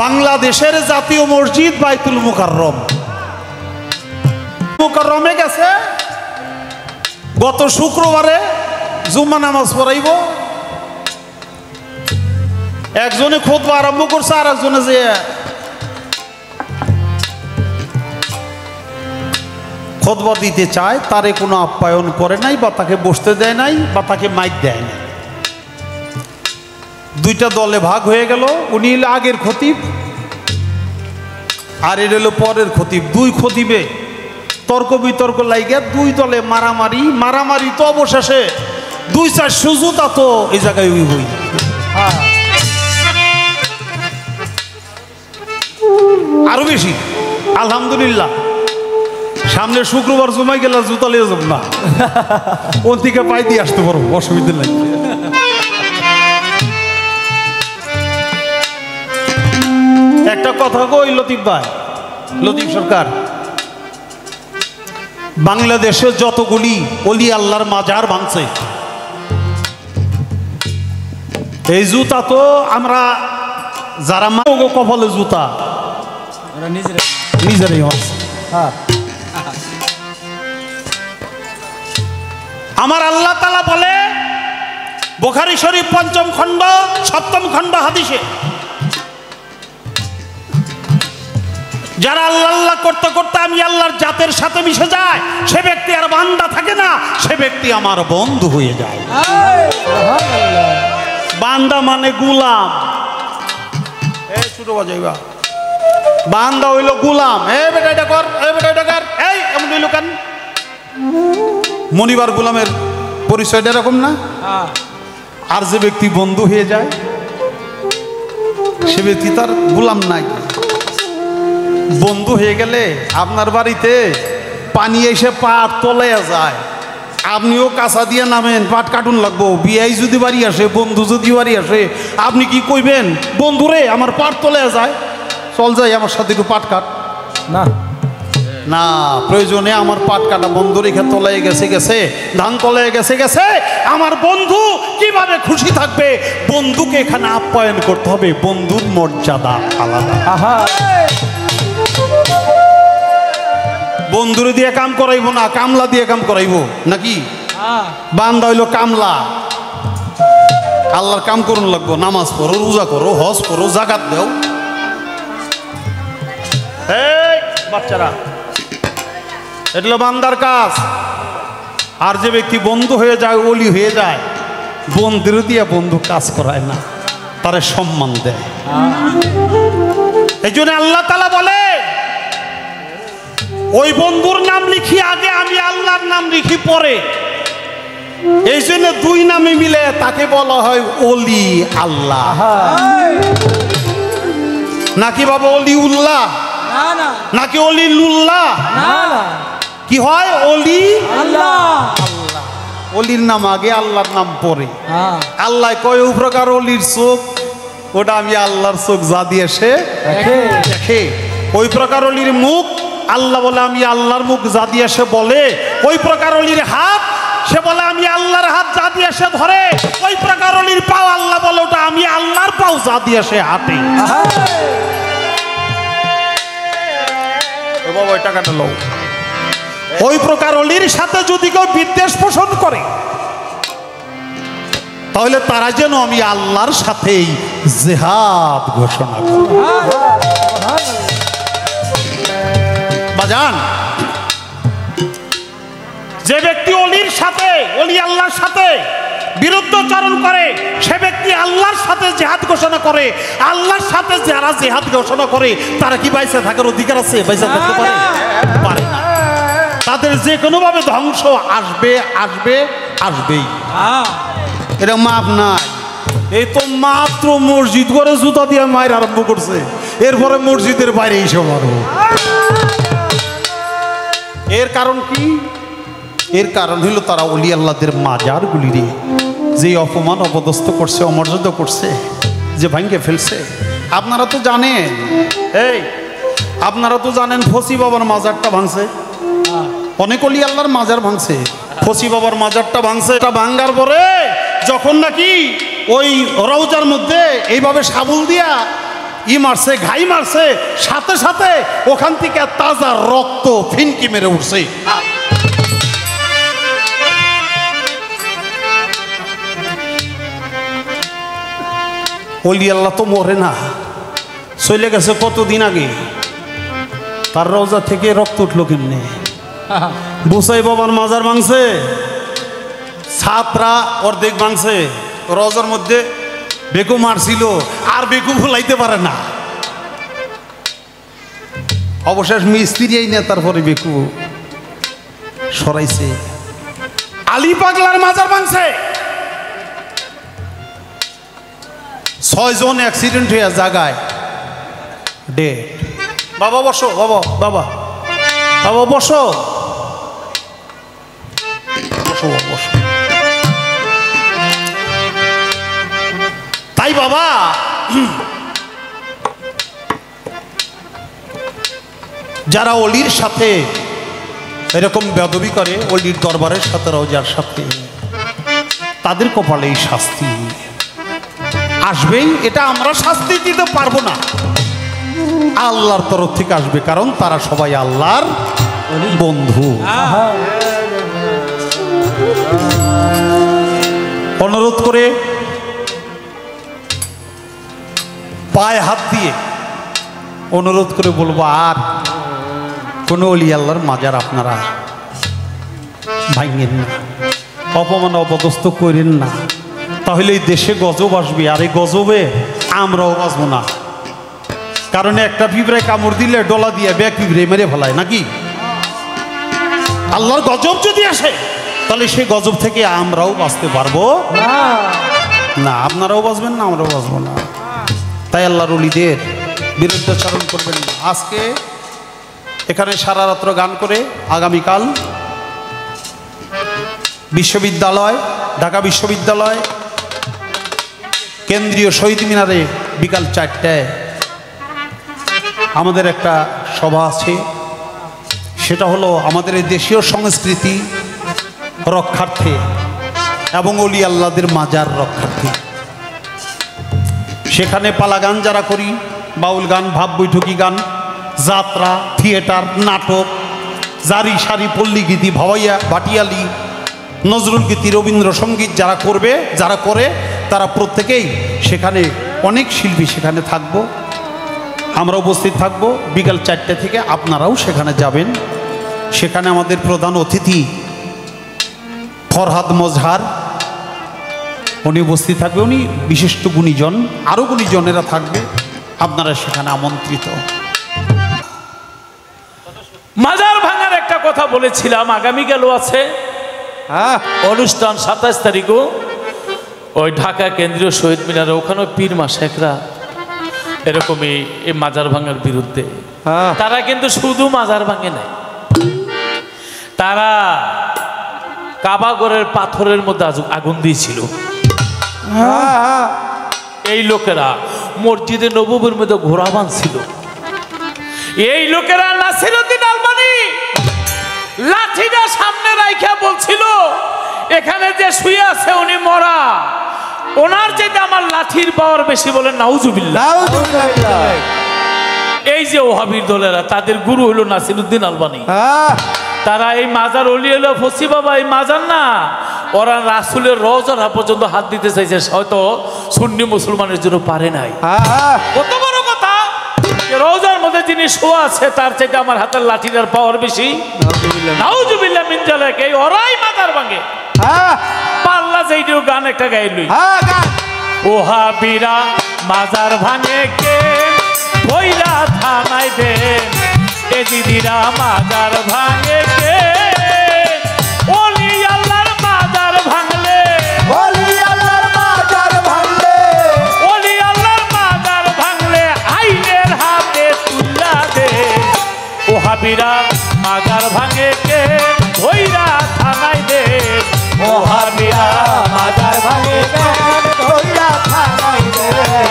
বাংলাদেশের জাতীয় মসজিদ বাইতুল মুকাররম, মুকাররমে গেছে গত শুক্রবারে জুম্মা নামাজ পড়াইব। একজনে খুতবা আরম্ভ করছে, আর একজনে যে খুতবা দিতে চায় তারে কোনো আপ্যায়ন করে নাই, বা তাকে বসতে দেয় নাই, বা তাকে মাইক দেয় নাই। দুইটা দলে ভাগ হয়ে গেল। উনি হলো আগের খতিব, আর এটা হলো পরের খতিব। দুই খতিবে তর্ক বিতর্ক লাইগে দুই দলে মারামারি তো অবশেষে 2-4 জুতা তো এই জায়গায় হই। আরো বেশি আলহামদুলিল্লাহ। সামনে শুক্রবার জমাই গেলে জুতা লিয়ে যাব না, ওর থেকে পাই দিয়ে আসতে পারবো, অসুবিধা নাই। একটা কথা কই লতিফ ভাই, লতিফ সরকার, বাংলাদেশে যতগুলি ওলি আল্লাহর মাজার ভাঙছে, এই জুতা তো আমরা যারা কপালে জুতা নিজেরাই মারছে। আমার আল্লাহ তাআলা বলে বুখারী শরীফ 5ম খণ্ড 7ম খণ্ড হাদিসে, যারা আল্লাহ আল্লাহ করতে করতে আমি আল্লাহর জাতের সাথে মিশে যায়, সে ব্যক্তি আর বান্দা থাকে না, সে ব্যক্তি আমার বন্ধু হয়ে যায়। বান্দা মানে গুলাম, ছোট বাজাইবা, বান্দা হইল গুলাম। বেটা এটা কর, বেটা এটা কর, এই এমন হইল কেন? মনিবার গুলামের পরিচয়টা এরকম না? আর যে ব্যক্তি বন্ধু হয়ে যায়, সে ব্যক্তি তার গুলাম নাই। বন্ধু হয়ে গেলে আপনার বাড়িতে পানি এসে পাট তলে যায়, আপনিও কাঁচা দিয়ে নামেন, পাট কাটুন লাগবো। বিয়াই যদি বাড়ি আসে, বন্ধু যদি বাড়ি আসে, আপনি কি কইবেন, বন্ধুরে আমার পাট তলে যায়, চল যাই আমার সাথে একটু পাট কাট? না না, প্রয়োজনে আমার পাট কাটা বন্ধু রেখে তলায় গেছে ধান তলায় গেছে। আমার বন্ধু কিভাবে খুশি থাকবে? বন্ধুকে এখানে আপ্যায়ন করতে হবে, বন্ধুর মর্যাদা আলাদা। বন্ধুরে দিয়ে কাম করাইবো না, কামলা দিয়ে কাম করাইবো নাকি? বান্দা হইলো কামলা, আল্লাহর কাম করুন লাগবো। নামাজ পড়ো, রোজা করো, হজ করো, জাকাত দাও। এই বাচ্চারা, এটা বান্দার কাজ। আর যে ব্যক্তি বন্ধু হয়ে যায়, ওলি হয়ে যায়, বন্ধুর দিয়ে বন্ধু কাজ করায় না, তারে সম্মান দেয়। এই জন্য আল্লাহ তাআলা বলে, ওই বন্ধুর নাম লিখি আগে, আমি আল্লাহর নাম লিখি পরে। এই জন্য দুই নামে মিলে তাকে বলা হয় ওলি আল্লাহ। নাকি বাবা ওলি উল্লাহ? নাকি ওলি লুল্লাহ? কি হয়? ওলি আল্লাহ। ওলির নাম আগে, আল্লাহর নাম পরে। আল্লাহ কয় ও প্রকার ওলির চোখ, ওটা আমি আল্লাহর চোখ যা দিয়ে সে দেখে। ওই প্রকার ওলির মুখ, আল্লাহ বলে আমি আল্লাহর মুখ যা দিয়ে সে বলে। ওই প্রকার ওলির হাত, সে বলে আমি আল্লাহর হাত যা দিয়ে সে ধরে। ওই প্রকার ওলির পাও, আল্লাহ বলে ওটা আমি আল্লাহর পাও যা দিয়ে সে হাঁটে। বাবা ওই টাকাটা লও। ওই প্রকার ওলির সাথে যদি কেউ বিদ্বেষ পোষণ করে, তাহলে তারা যেন আমি আল্লাহর সাথেই জিহাদ ঘোষণা করে। বাজান, যে ব্যক্তি ওলির সাথে, ওলি আল্লাহর সাথে বিরুদ্ধাচরণ করে, সে ব্যক্তি আল্লাহর সাথে জিহাদ ঘোষণা করে। আল্লাহর সাথে যারা জিহাদ ঘোষণা করে, তারা কি বাইসে থাকার অধিকার আছে? বাইসে থাকতে পারে না। তাদের যে কোনো ভাবে ধ্বংস আসবেই। এটা মাপ নাই। এই তো মাত্র মসজিদ করে জুতা দিয়ে মায়ের আরম্ভ করছে, এরপরে মসজিদের বাইরে এসে মারো। এর কারণ কি? এর কারণ হইল তারা ওলি আল্লাহদের মাজারগুলিরে যে অপমান অপদস্থ করছে, অমর্যাদা করছে, যে ভাঙ্গে ফেলছে। আপনারা তো জানেন, আপনারা তো জানেন ফসি বাবার মাজারটা ভাঙছে, অনেক ওলি আল্লাহর মাজার ভাঙছে। ফসি বাবার মাজারটা ভাঙছে। এটা ভাঙ্গার পরে যখন নাকি ওই রওজার মধ্যে এইভাবে সাবুল দিয়া ই মারছে, ঘাই মারছে, সাথে সাথে ওখান থেকে তাজা রক্ত ফিনকি মেরে উঠছে। ওলি আল্লাহ তো মরে না, চলে গেছে কতদিন আগে। তার রওজা থেকে রক্ত উঠলো কেমনে? বুসাই বাবার মাজার ভাঙছে, ছাত্রা অর্ধেক ভাঙছে, রওজার মধ্যে বেকু মারছিল, আর বেকু ভুলাইতে পারে না। অবশেষ মিস্ত্রি না, তারপরে বেকু সরাইছে। আলী পাগলার মাজার ভাঙছে, 6 জন অ্যাক্সিডেন্ট হয়ে জায়গায় ডেড। বাবা বসো, বাবা বাবা বাবা বসো, বসো বসো। তাই বাবা যারা অলির সাথে এরকম বেয়াদবি করে, অলির দরবারের সাথে রওজার সাথে, তাদের কপালে এই শাস্তি আসবেই। এটা আমরা শাস্তি দিতে পারবো না, আল্লাহর তরফ থেকে আসবে, কারণ তারা সবাই আল্লাহর বন্ধু। অনুরোধ করে পায়ে হাত দিয়ে অনুরোধ করে বলবো, আর কোনো অলি আল্লাহর মাজার আপনারা ভাঙেন না, অপমান অপদস্থ করেন না, তাহলে এই দেশে গজব আসবে, আর এই গজবে আমরাও বাঁচবো না। কারণ একটা পিঁপড়ায় কামড় দিলে ডলা দিয়ে ব্যাগ পিঁপড়ে মেরে ফেলায় নাকি? আল্লাহর গজব যদি আসে তাহলে সেই গজব থেকে আমরাও বাঁচতে পারবো না, আপনারাও বাঁচবেন না, আমরাও বাঁচবো না। তাই আল্লাহর ওলিদের বিরুদ্ধাচরণ করবেন না। আজকে এখানে সারা রাত্র গান করে আগামীকাল বিশ্ববিদ্যালয়, ঢাকা বিশ্ববিদ্যালয় কেন্দ্রীয় শহীদ মিনারে বিকাল 4টায় আমাদের একটা সভা আছে। সেটা হলো আমাদের এই দেশীয় সংস্কৃতি রক্ষার্থে এবং অলি আল্লাহদের মাজার রক্ষার্থে। সেখানে পালা গান যারা করি, বাউল গান, ভাব বৈঠকি গান, যাত্রা, থিয়েটার, নাটক, জারি সারি, পল্লী গীতি, ভাওয়াইয়া, ভাটিয়ালি, নজরুল গীতি, রবীন্দ্রসঙ্গীত যারা করবে, যারা করে, তারা প্রত্যেকেই সেখানে, অনেক শিল্পী সেখানে থাকবো, আমরা উপস্থিত থাকবো বিকাল 4টে থেকে। আপনারাও সেখানে যাবেন। সেখানে আমাদের প্রধান অতিথি ফরহাদ মজহার, উনি উপস্থিত থাকবে, উনি বিশিষ্ট গুণীজন, আরও গুণীজনেরা থাকবে, আপনারা সেখানে আমন্ত্রিত। মাজার ভাঙার একটা কথা বলেছিলাম, আগামীকালও আছে অনুষ্ঠান, 27 তারিখও ওই ঢাকা কেন্দ্রীয় শহীদ মিনারে, ওখানেও পীর মাশায়েখরা এরকমই এই মাজার ভাঙার বিরুদ্ধে। তারা কিন্তু শুধু মাজার ভাঙে নাই, তারা কাবাগরের পাথরের মধ্যে আগুন দিয়েছিল। এই লোকেরা মসজিদে নববীর মধ্যে ঘোড়া বাঁধছিল। এই লোকেরা নাসিরউদ্দিন আলবানী লাঠিটা সামনে রাইখা বলছিল, এখানে যে শুয়ে আছে উনি মরা, ওনার যেটা আমার লাঠির পাওয়ার বেশি, বলেন নাউজুবিল্লাহ। এই যে ওহাবির দলেরা, তাদের গুরু হলো নাসিরউদ্দিন আলবানী। তারা এই মাজার অলি হলো ফসি বাবা, এই মাজার না, ওরা রাসূলের রওজা পর্যন্ত হাত দিতে চাইছে, হয়তো সুন্নি মুসলমানের জন্য পারে নাই। কত বড় কথা, রওজার মধ্যে যিনি শোয়া আছে তার চাইতে আমার হাতের লাঠিটার পাওয়ার বেশি। নাউজুবিল্লাহ মিন যালিক। এই ওরাই মাজার ভাঙে। পাল্লা যেইটিও গান একটা গাইলই, ওহাবিরা মাজার ভাঙে কে, বইরা থানায় দেন, এ দিদিরা মাজার ভাঙে কে, ওলি আল্লাহর মাজার ভাঙলে, ওলি আল্লাহর মাজার ভাঙলে, ওলি আল্লাহর মাজার ভাঙলে আইনের হাতে তুল্লা দে, ওহাবিরা মাজার ভাঙে কে, বইরা থানায় দেন, ওহাবিরা মাজার ভাঙে কে, বইরা থানায় দেন,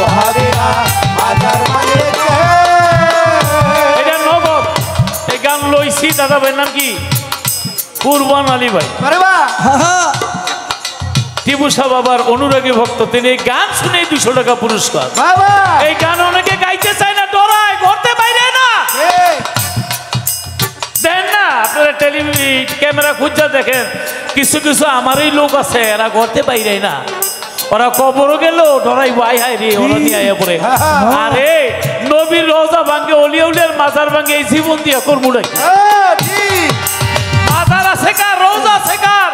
ওহাবিরা মাজার ভাঙে কে। এটা নগদ, এই গান লইছি দাদা ভাইয়ের নাম কি? কুরবান আলী ভাই। টিপুসা বাবার অনুরাগী ভক্ত, তিনি এই গান শুনে 200 টাকা পুরস্কার। এই গান অনেকে গাইতে চায় না, ডরায়, ঘরতে বাইরে না দেন না। আপনারা টেলিভিশন ক্যামেরা খুঁজা দেখেন, কিছু কিছু আমারই লোক আছে, এরা ঘরতে বাইরে না, ওরা কবরও গেল ডরাই ভাই হাই রে, ওরা নিয়ে আয়া পড়ে। আরে নবীর রওজা ভাঙ্গে, অলিয়া উলিয়ার মাজার ভাঙ্গে, এই জীবন দিয়া করমুড়াই। মাজার আছে কার, রওজা আছে কার?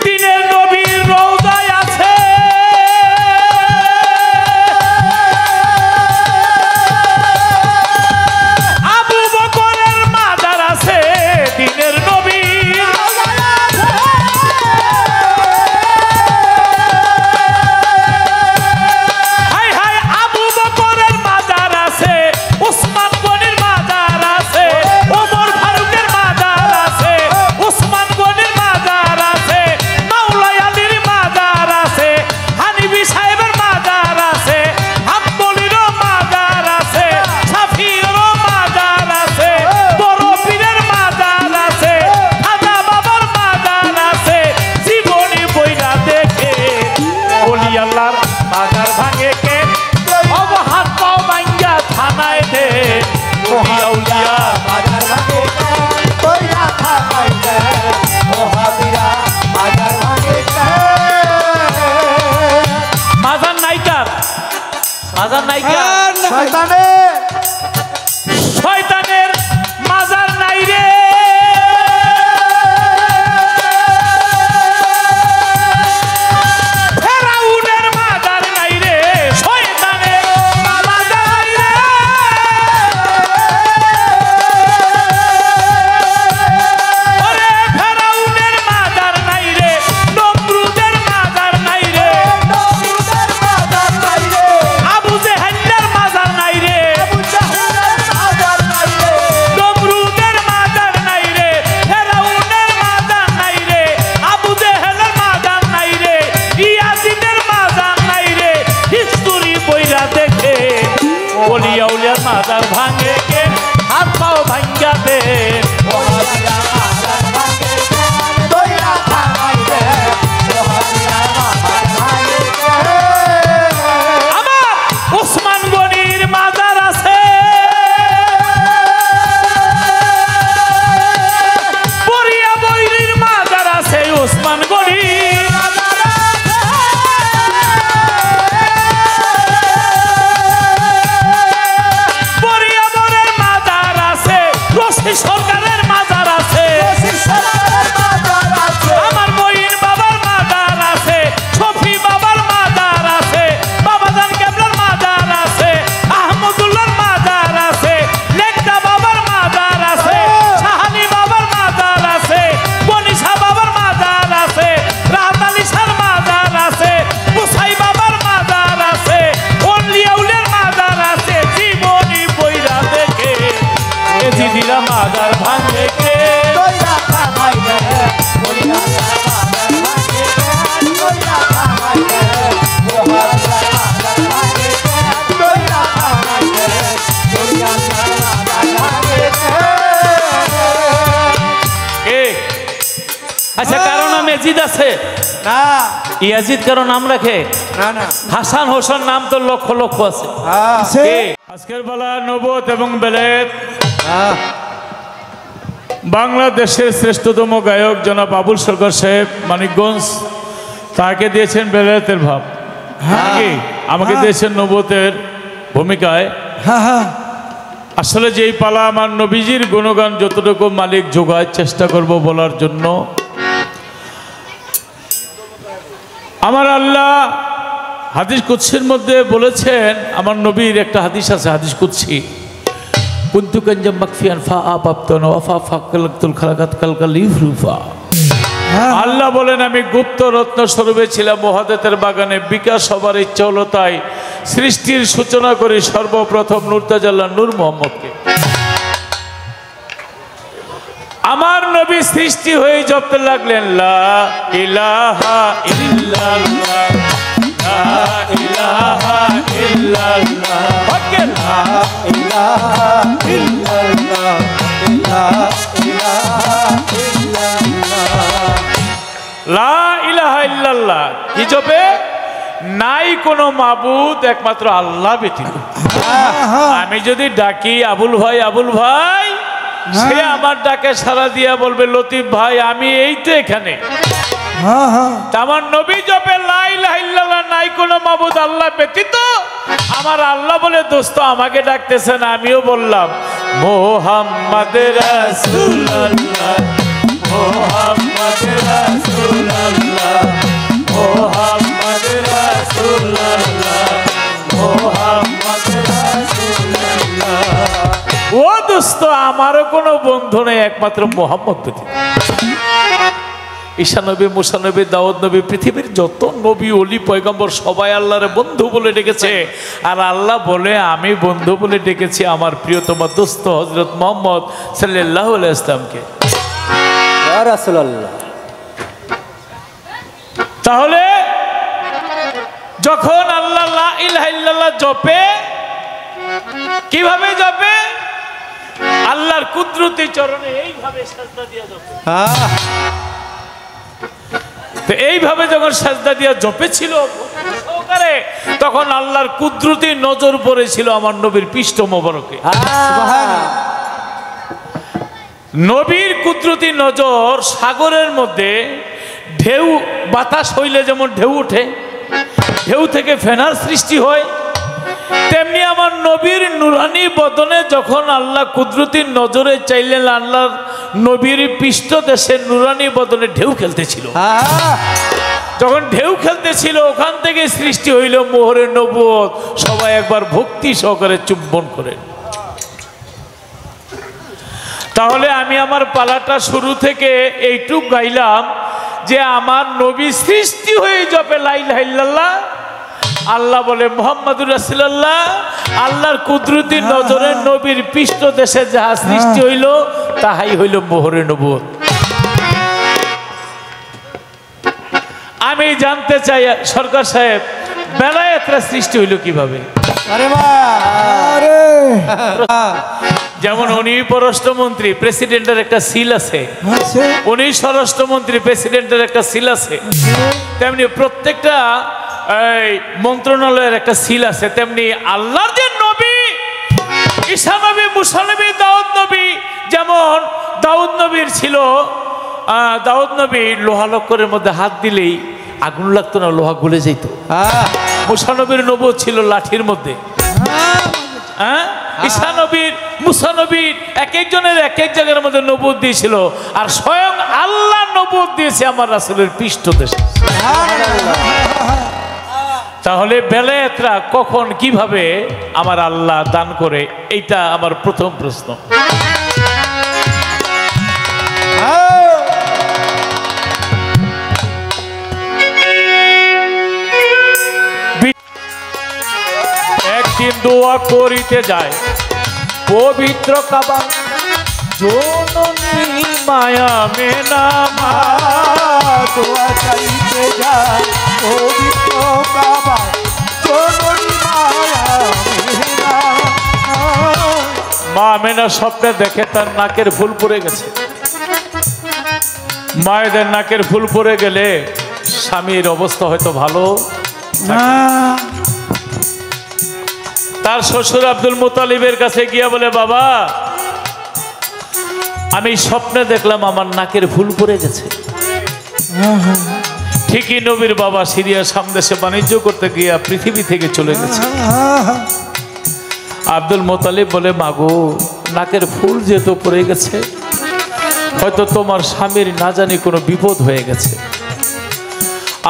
দিনের নবীর রওজায় আছে আবু বকরের মাজার আছে, দিনের নবীর হাই হাই আবু বকরের মাজার আছে, উসমান গনির মাজার আছে, ওমর ফারুকের মাজার আছে, উসমান গনির মাজার আছে, মাওলাই আলীর মাজার আছে, হানিফি সাহেবের মাজার আছে, আব্দুলিরও মাজার আছে, শাফিরও মাজার আছে, বড় পীরের মাজার আছে, খাজা বাবার মাজার আছে। জীবনী বইরা দেখে ওলি আল্লাহর মাজার ভাঙে কে, অব হাত পাও ভাঙ্গা থানায় দে, ওলিয়া উলিয়া মাজার ভাঙে কইরা থামাই দে, ওহাবিরা মাজার ভাঙে মাজার নাইকার, মাজার নাইকার, শয়তানে শয়তানের মাজার নাই রে। ফেরাউনের মাজার নাই রে, শয়তানের মাজার নাই রে। ওরে ফেরাউনের মাজার নাই রে, নমরুদের মাজার নাই রে, নমরুদের মাজার নাই রে, আবু জেহেলের মাজার নাই রে, আবু জাহেলের মাজার নাই রে, নমরুদের মাজার নাই রে, ফেরাউনের মাজার নাই রে, আবু জেহেলের মাজার নাই রে, ইয়াজিদের মাজার নাই রে। হিস্টোরি বইরা দেখে ওলিয়া উলিয়ার মাজার ভাঙে কে, হাত পাও ভাঙ্গা দে। ওহাবিরা মাজার ভাঙে কইরা থামাই দে, ওহাবিরা মাজার ভাঙে আমার ওসমান গনির মাজার আছে, বরিয়া বৈরির মাজার আছে, ওসমান গনির বরিয়া বরের মাজার আছে, রশি সরকারের মাজার আছে, আমার বইন বাবার মাজার আছে, শফি বাবার মাজার আছে, বাবাজান কেবলার মাজার আছে, আহমদুল্লাহর মাজার আছে, লেকটা বাবার মাজার আছে, শাহানি বাবার মাজার আছে, বনিশা বাবার মাজার আছে, রাহাত আলী শাহর মাজার আছে, মুসাই বাবার মাজার আছে, অলিয়া উলিয়ার মাজার আছে। জীবনী বইরা দেখে এ দিদিরা মাজার ভাঙে কে, কইরা থামাই দে, ওলিয়া মাজার ভাঙে কইরা থামাই দে, ওহাবিরা মাজার ভাঙে কইরা থামাই দে, ওলিয়া মাজার ভাঙে কে? আচ্ছা, কারো নাম এজিদ আছে, না ইয়াজিদ কারো নাম রাখে, না না হাসান হোসেন নাম তো লক্ষ লক্ষ আছে। কে? আজকের বেলা নবত এবং বেলেত বাংলাদেশের শ্রেষ্ঠতম গায়ক জনাব আবুল সরকার সাহেব মানিকগঞ্জ, তাকে দিয়েছেন বেলায়েতের ভাব, আমাকে দিয়েছেন নবতের ভূমিকায়। আসলে যেই পালা আমার নবীজির গুণগান যতটুকু মালিক যোগায় চেষ্টা করব বলার জন্য। আমার আল্লাহ হাদিস কুদসির মধ্যে বলেছেন, আমার নবীর একটা হাদিস আছে, হাদিস কুদসি, কুনতু কানজাম মাকফিয়ান ফা আবাবতুন ওয়া ফা ফাকালাতুল খালাকাত কালকাল ইফরুফা। আল্লাহ বলেন, আমি গুপ্ত রত্ন স্বরূপে ছিলাম মুহাদ্দাতের বাগানে, বিকাশ হবার ইচ্ছা হলো তাই সৃষ্টির সূচনা করি সর্বপ্রথম নূর তাজাল্লাহ নূর মোহাম্মদকে। আমার নবী সৃষ্টি হয়ে জপতে লাগলেন লা ইলাহা ইল্লাল্লাহ, লা ইলাহা ইল্লাল্লাহ, লা ইলাহা ইল্লাল্লাহ, লা ইলাহা ইল্লাল্লাহ, লা ইলাহা ইল্লাল্লাহ। জপে নাই কোনো মাবুদ একমাত্র আল্লাহ ব্যতীত। আমি যদি ডাকি আবুল ভাই আবুল ভাই, সে আমার ডাকে সাড়া দিয়া বলবে লতিফ ভাই আমি এই তো এখানে। আমার নবী জপে লা ইলাহা ইল্লাল্লাহ, নাই কোনো মাবুদ আল্লাহ ব্যতীত। আমার আল্লাহ বলে দোস্ত আমাকে ডাকতেছেন, আমিও বললাম মুহাম্মদ রাসূলুল্লাহ মুহাম্মদ রাসূলুল্লাহ মুহাম্মদ রাসূলুল্লাহ মুহাম্মদ রাসূলুল্লাহ। ও দোস্ত আমারও কোনো বন্ধু নেই একমাত্র মুহাম্মদ ব্যতীত। ঈসা নবী, মুসা নবী, দাউদ নবী, পৃথিবীর যত নবী ওলি পয়গম্বর সবাই আল্লাহর বন্ধু বলে ডেকেছে। আর আল্লাহ বলে আমি বন্ধু বলে ডেকেছি আমার প্রিয়তম দোস্ত হযরত মুহাম্মদ সাল্লাল্লাহু আলাইহি ওয়াসাল্লামকে। ইয়া রাসূলুল্লাহ। তাহলে যখন আল্লাহ লা ইলাহা ইল্লাল্লাহ জপে, কিভাবে জপে? আল্লাহর কুদরতি চরণে এইভাবে সাজদা দিয়া জপে। তো এইভাবে যখন সাজদা দিয়া জপেছিল সহকারে, তখন আল্লাহর কুদরতি নজর পড়েছিল আমার নবীর পৃষ্ঠ মোবারকে। নবীর কুদরতি নজর সাগরের মধ্যে ঢেউ, বাতাস হইলে যেমন ঢেউ ওঠে, ঢেউ থেকে ফেনার সৃষ্টি হয়, তেমনি আমার নবীর নুরানি বদনে যখন আল্লাহ কুদরতির নজরে চাইলেন, আল্লাহর নবীর পৃষ্ঠ দেশের নুরানি বদনে ঢেউ খেলতেছিল। যখন ঢেউ খেলতেছিল ওখান থেকে সৃষ্টি হইল মোহরে নবুয়ত। সবাই একবার ভক্তি সহকারে চুম্বন করেন। তাহলে আমি আমার পালাটা শুরু থেকে এইটুক গাইলাম যে আমার নবী সৃষ্টি হয়ে জপে লা ইলাহা ইল্লাল্লাহ। আল্লাহ বলে মুহাম্মাদুর রাসূলুল্লাহ, আল্লাহর কুদরতি নজরে নবীর পৃষ্ঠ দেশে যাহা সৃষ্টি হইল তাহাই হইল মোহরে নবুয়ত। আমি জানতে চাই সরকার সাহেব, বেলায়েতরা সৃষ্টি হইল কিভাবে? যেমন উনি পররাষ্ট্রমন্ত্রী, প্রেসিডেন্টের একটা সিল আছে, উনি স্বরাষ্ট্রমন্ত্রী, প্রেসিডেন্টের একটা সিল আছে, তেমনি প্রত্যেকটা এই মন্ত্রণালয়ের একটা সিল আছে। তেমনি আল্লাহর যে নবী, ঈসা নবী, মুসা নবী, দাউদ নবী, যেমন দাউদ নবীর ছিল, দাউদ নবী লোহা লক্করের মধ্যে হাত দিলেই আগুন লাগতো না, লোহা গলে যেত। মুসা নবীর নবুয়ত ছিল লাঠির মধ্যে। ঈসা নবীর, মুসা নবীর এক একজনের এক এক জায়গার মধ্যে নবুয়ত দিয়েছিল। আর স্বয়ং আল্লাহ নবুয়ত দিয়েছে আমার রাসূলের পৃষ্ঠদেশে। তাহলে বেলায়েতরা কখন কিভাবে আমার আল্লাহ দান করে, এইটা আমার প্রথম প্রশ্ন। একদিন দোয়া করিতে যায় পবিত্র কাবা, জননী মায়া মেনা মা, দোয়া চাইতে যায় পবিত্র কাবা, জননী মায়া মেনা। মা মেনা স্বপ্নে দেখে তার নাকের ফুল পড়ে গেছে। মায়েদের নাকের ফুল পড়ে গেলে স্বামীর অবস্থা হয়তো ভালো না। তার শ্বশুর আব্দুল মুতালিবের কাছে গিয়া বলে, বাবা আমি স্বপ্নে দেখলাম আমার নাকের ফুল পড়ে গেছে। ঠিকই নবীর বাবা সিরিয়া সামদেশে বাণিজ্য করতে গিয়া পৃথিবী থেকে চলে গেছে। আব্দুল মুতালিব বলে, মাগো নাকের ফুল যেহেতু পড়ে গেছে, হয়তো তোমার স্বামীর না জানি কোনো বিপদ হয়ে গেছে।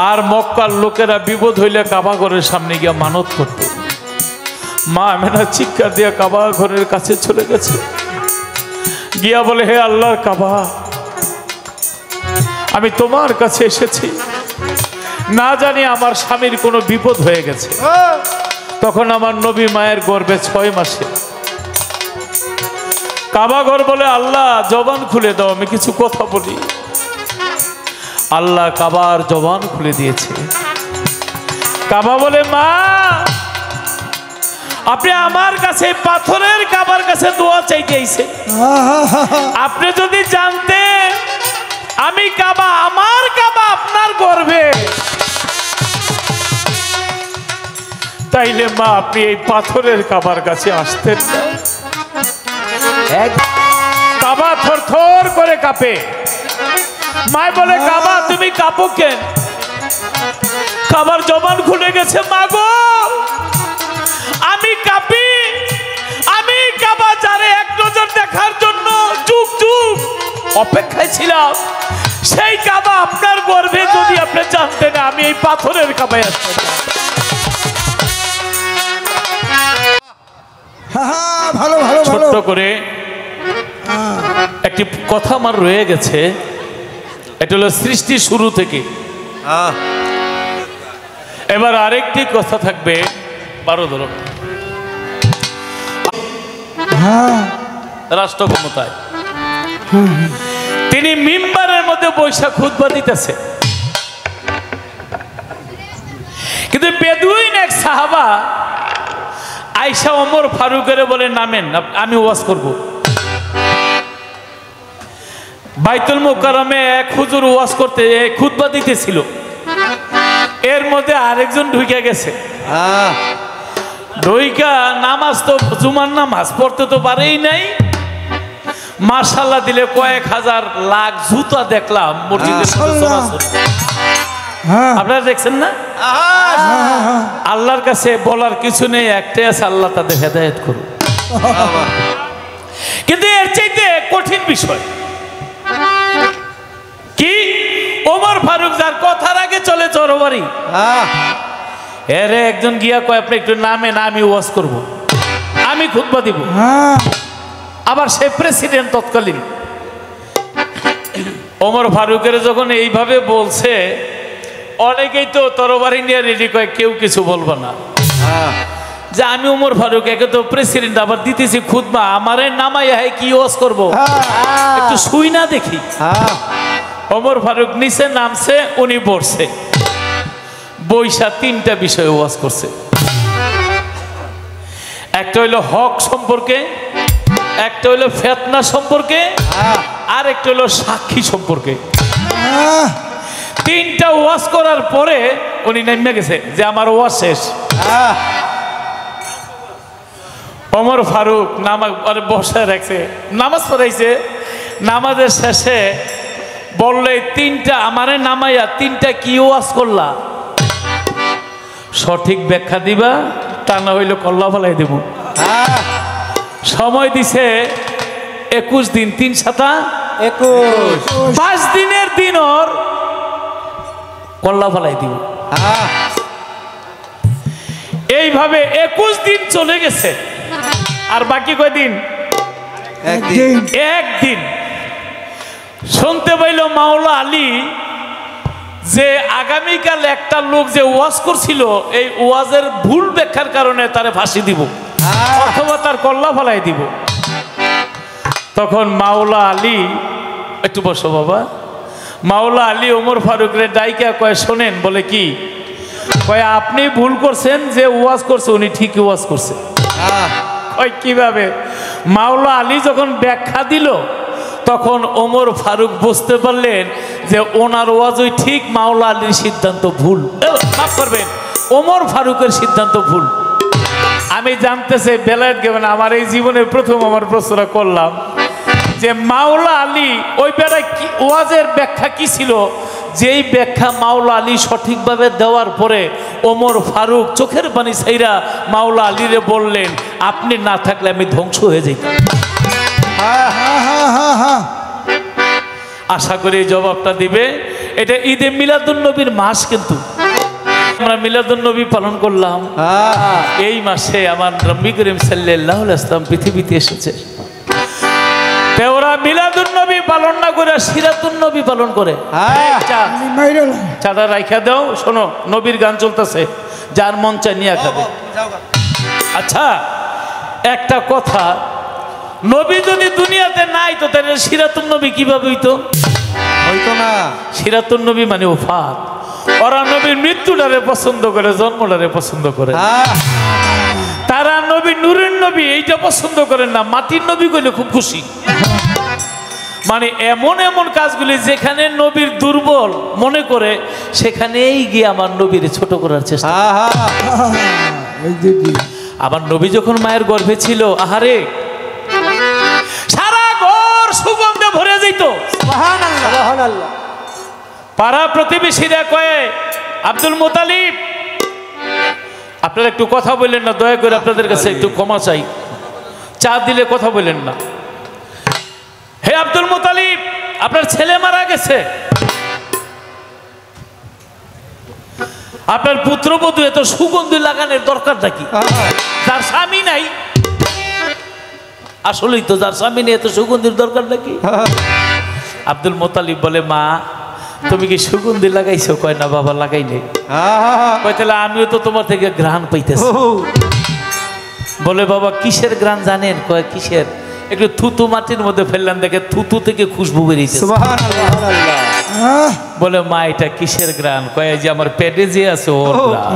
আর মক্কার লোকেরা বিপদ হইলে কাবা ঘরের সামনে গিয়া মানত করত। মা আমেনা চিৎকার দিয়া কাবা ঘরের কাছে চলে গেছে, গিয়া বলে, হে আল্লাহর কাবা, আমি তোমার কাছে এসেছি, না জানি আমার স্বামীর কোনো বিপদ হয়ে গেছে। তখন আমার নবী মায়ের গর্ভে 6 মাসে। কাবা ঘর বলে, আল্লাহ জবান খুলে দাও, আমি কিছু কথা বলি। আল্লাহ কাবার জবান খুলে দিয়েছে। কাবা বলে, মা আপনি আমার কাছে পাথরের কাবার কাছে দোয়া চাইতে আইছেন। আপনি যদি জানতেন আমি কাবা, আমার কাবা আপনার গর্ভে, তাইলে মা আপনি এই পাথরের কাবার কাছে আসতেন না। কাবা থর থর করে কাঁপে। মায় বলে কাবা তুমি কাঁপো কেন? কাবার জবান খুলে গেছে, মা গো আমি কাঁপি, আমি কাবা যারে এক নজর দেখার জন্য যুগ যুগ অপেক্ষায় ছিলাম, সেই কাবা আপনার গর্ভে যদি আপনি জানতেন আমি এই পাথরের কাবায় আসতাম। ভালো ভালো ভালো। ছোট্ট করে একটি কথা আমার রয়ে গেছে, এটা হলো সৃষ্টি শুরু থেকে। এবার আরেকটি কথা থাকবে, বারো ধরো রাষ্ট্র ক্ষমতায় তিনি মিম্বারের মধ্যে বৈশাখ খুতবা দিতেছে, কিন্তু বেদুইন এক সাহাবা আয়েশা ওমর ফারুকের বলে নামেন আমি ওয়াজ করব। বাইতুল মুকাররমে এক হুজুর ওয়াজ করতে খুতবা দিতেছিল, এর মধ্যে আরেকজন ঢুকে গেছে। ঢুইকা নামাজ তো জুমার নামাজ পড়তে তো পারেই নাই, মাশাআল্লাহ দিলে কয়েক হাজার লাখ জুতা দেখলাম মসজিদের আপনারা দেখছেন না? আল্লাহর কাছে বলার কিছু নেই, একটাই আছে, আল্লাহ তাদের হেদায়েত করুন। কিন্তু এর চাইতে কঠিন বিষয় কি, ওমর ফারুক যার কথার আগে চলে চরবারি, এর একজন গিয়া কয় আপনি একটু নামে না আমি ওয়াজ করব, আমি খুতবা দিব। আবার সে প্রেসিডেন্ট তৎকালীন। ওমর ফারুকের যখন এইভাবে বলছে, অনেকেই তো তরবারি নিয়ে রেডি কয়, কেউ কিছু বলবো না, যে আমি ওমর ফারুক একে তো প্রেসিডেন্ট, আবার দিতেছি খুতবা, আমারে নামাই কি ওয়াজ করব, একটু শুই না দেখি। ওমর ফারুক নিচে নামছে, উনি বসছে, বৈশা তিনটা বিষয়ে ওয়াজ করছে। একটা হইলো হক সম্পর্কে, একটা হইলো ফিতনা সম্পর্কে, আর একটা হইলো সাক্ষী সম্পর্কে। তিনটা ওয়াজ করার পরে উনি নেমে গেছে যে আমার ওয়াজ শেষ। ওমর ফারুক নামাজ বসে রাখছে, নামাজ পড়াইছে, নামাজের শেষে বললে তিনটা আমারে নামাইয়া তিনটা কি ওয়াজ করলা, সঠিক ব্যাখ্যা দিবা, তা না হইলে কল্লা ফেলাই দেব। সময় দিছে 21 দিন, 3 7 21, 5 দিনের দিন ওর কল্লা ফেলাই দিব। এইভাবে 21 দিন চলে গেছে, আর বাকি কয়দিন? একদিন। শুনতে পাইল মাওলা আলী যে আগামীকাল একটা লোক যে ওয়াজ করছিল, এই ওয়াজের ভুল ব্যাখ্যার কারণে তারে ফাঁসি দিব অথবা তার কল্লা ফেলাই দিব। তখন মাওলা আলী, একটু বসো বাবা, মাওলা আলী ওমর ফারুকরে ডাইকা কয় শোনেন, বলে কি কয় আপনি ভুল করছেন, যে ওয়াজ করছে উনি ঠিকই ওয়াজ করছে। কয় কিভাবে? মাওলা আলী যখন ব্যাখ্যা দিল তখন ওমর ফারুক বুঝতে পারলেন যে ওনার ওয়াজই ঠিক, মাওলা আলীর সিদ্ধান্ত ভুল। মাফ করবেন, ওমর ফারুকের সিদ্ধান্ত ভুল। আমি জানতে চাই বেলায়েত গেবেন, আমার এই জীবনের প্রথম আমার প্রশ্নটা করলাম যে মাওলা আলী ওই বেলায় কি ওয়াজের ব্যাখ্যা কি ছিল, যেই ব্যাখ্যা মাওলা আলী সঠিকভাবে দেওয়ার পরে ওমর ফারুক চোখের পানি ছাইরা মাওলা আলীরে বললেন আপনি না থাকলে আমি ধ্বংস হয়ে যেতাম। আশা করি জবাবটা দিবে। এটা ঈদে মিলাদুন্নবীর মাস, কিন্তু আমরা মিলাদুন্নবী পালন করলাম এই মাসে। আমার নবী করিম সাল্লাল্লাহু আলাইহি ওয়াসাল্লাম পৃথিবীতে এসেছে, ওরা মিলাদুন্নবী পালন না করে সিরাতুন্নবী পালন করে। চাঁদা রাইখা দাও, শোনো নবীর গান চলতেছে, যার মন চায় নিয়ে খাবে। আচ্ছা একটা কথা, নবী যদি দুনিয়াতে নাই তো তাহলে সিরাতুন্নবী কিভাবে হইতো? হইতো না। সিরাতুন্নবী মানে ওফাত। ওরা নবীর মৃত্যুটারে পছন্দ করে, জন্মটারে পছন্দ করে। তারা নবী নূরের নবী এইটা পছন্দ করেন না, মাটির নবী কইলে খুব খুশি। মানে এমন এমন কাজগুলি যেখানে নবীর দুর্বল মনে করে সেখানেই গিয়ে আমার নবীর ছোট করার চেষ্টা। এই যে জি। আমার নবী যখন মায়ের গর্ভে ছিল, আহারে সারা ঘর সুগন্ধে ভরে যেত। সুবহানাল্লাহ। পাড়া প্রতিবেশীরা কয়ে, আব্দুল মুতালিব আপনারা একটু কথা বললেন না, দয়া করে আপনাদের কাছে একটু ক্ষমা চাই, চা দিলে কথা বললেন না। হে আব্দুল মুতালিব, আপনার ছেলে মারা গেছে, আপনার পুত্রবধূ এত সুগন্ধি লাগানোর দরকার নাকি? যার স্বামী নাই, আসলেই তো যার স্বামী নেই এত সুগন্ধির দরকার নাকি? আব্দুল মুতালিব বলে, মা তুমি কি সুগন্ধি লাগাইছো? কয় না বাবা, লাগাই নেই। কয় তাহলে আমিও তো তোমার থেকে ঘ্রাণ পাইতেছি। বলে, বাবা কিসের ঘ্রাণ জানেন? কয় কিসের? একটু থুতু মাটির মধ্যে ফেললেন, দেখে থুতু থেকে খুশবু বেরিয়েছে। বলে, মা এটা কিসের ঘ্রাণ? কয় যে আমার পেটে যে আছে ওর ঘ্রাণ।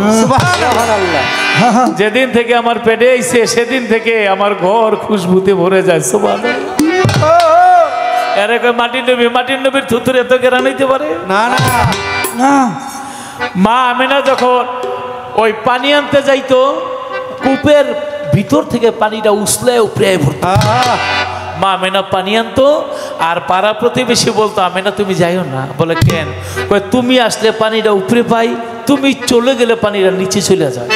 যেদিন থেকে আমার পেটে আইছে সেদিন থেকে আমার ঘর খুশবুতে ভরে যায়। সুবহানাল্লাহ। এর কয় মাটির নবীর থুতুর এত ঘ্রাণ হইতে পারে? না না না। মা আমেনা যখন ওই পানি আনতে যাইতো, কূপের ভিতর থেকে পানিটা উছলে উপরে ভরত। মা আমেনা পানি আনতো, আর পাড়া প্রতিবেশী বলতো, আমেনা তুমি যাইও না। বলে, কেন? কয় তুমি আসলে পানিটা উপরে পাই, তুমি চলে গেলে পানিটা নিচে চলে যায়।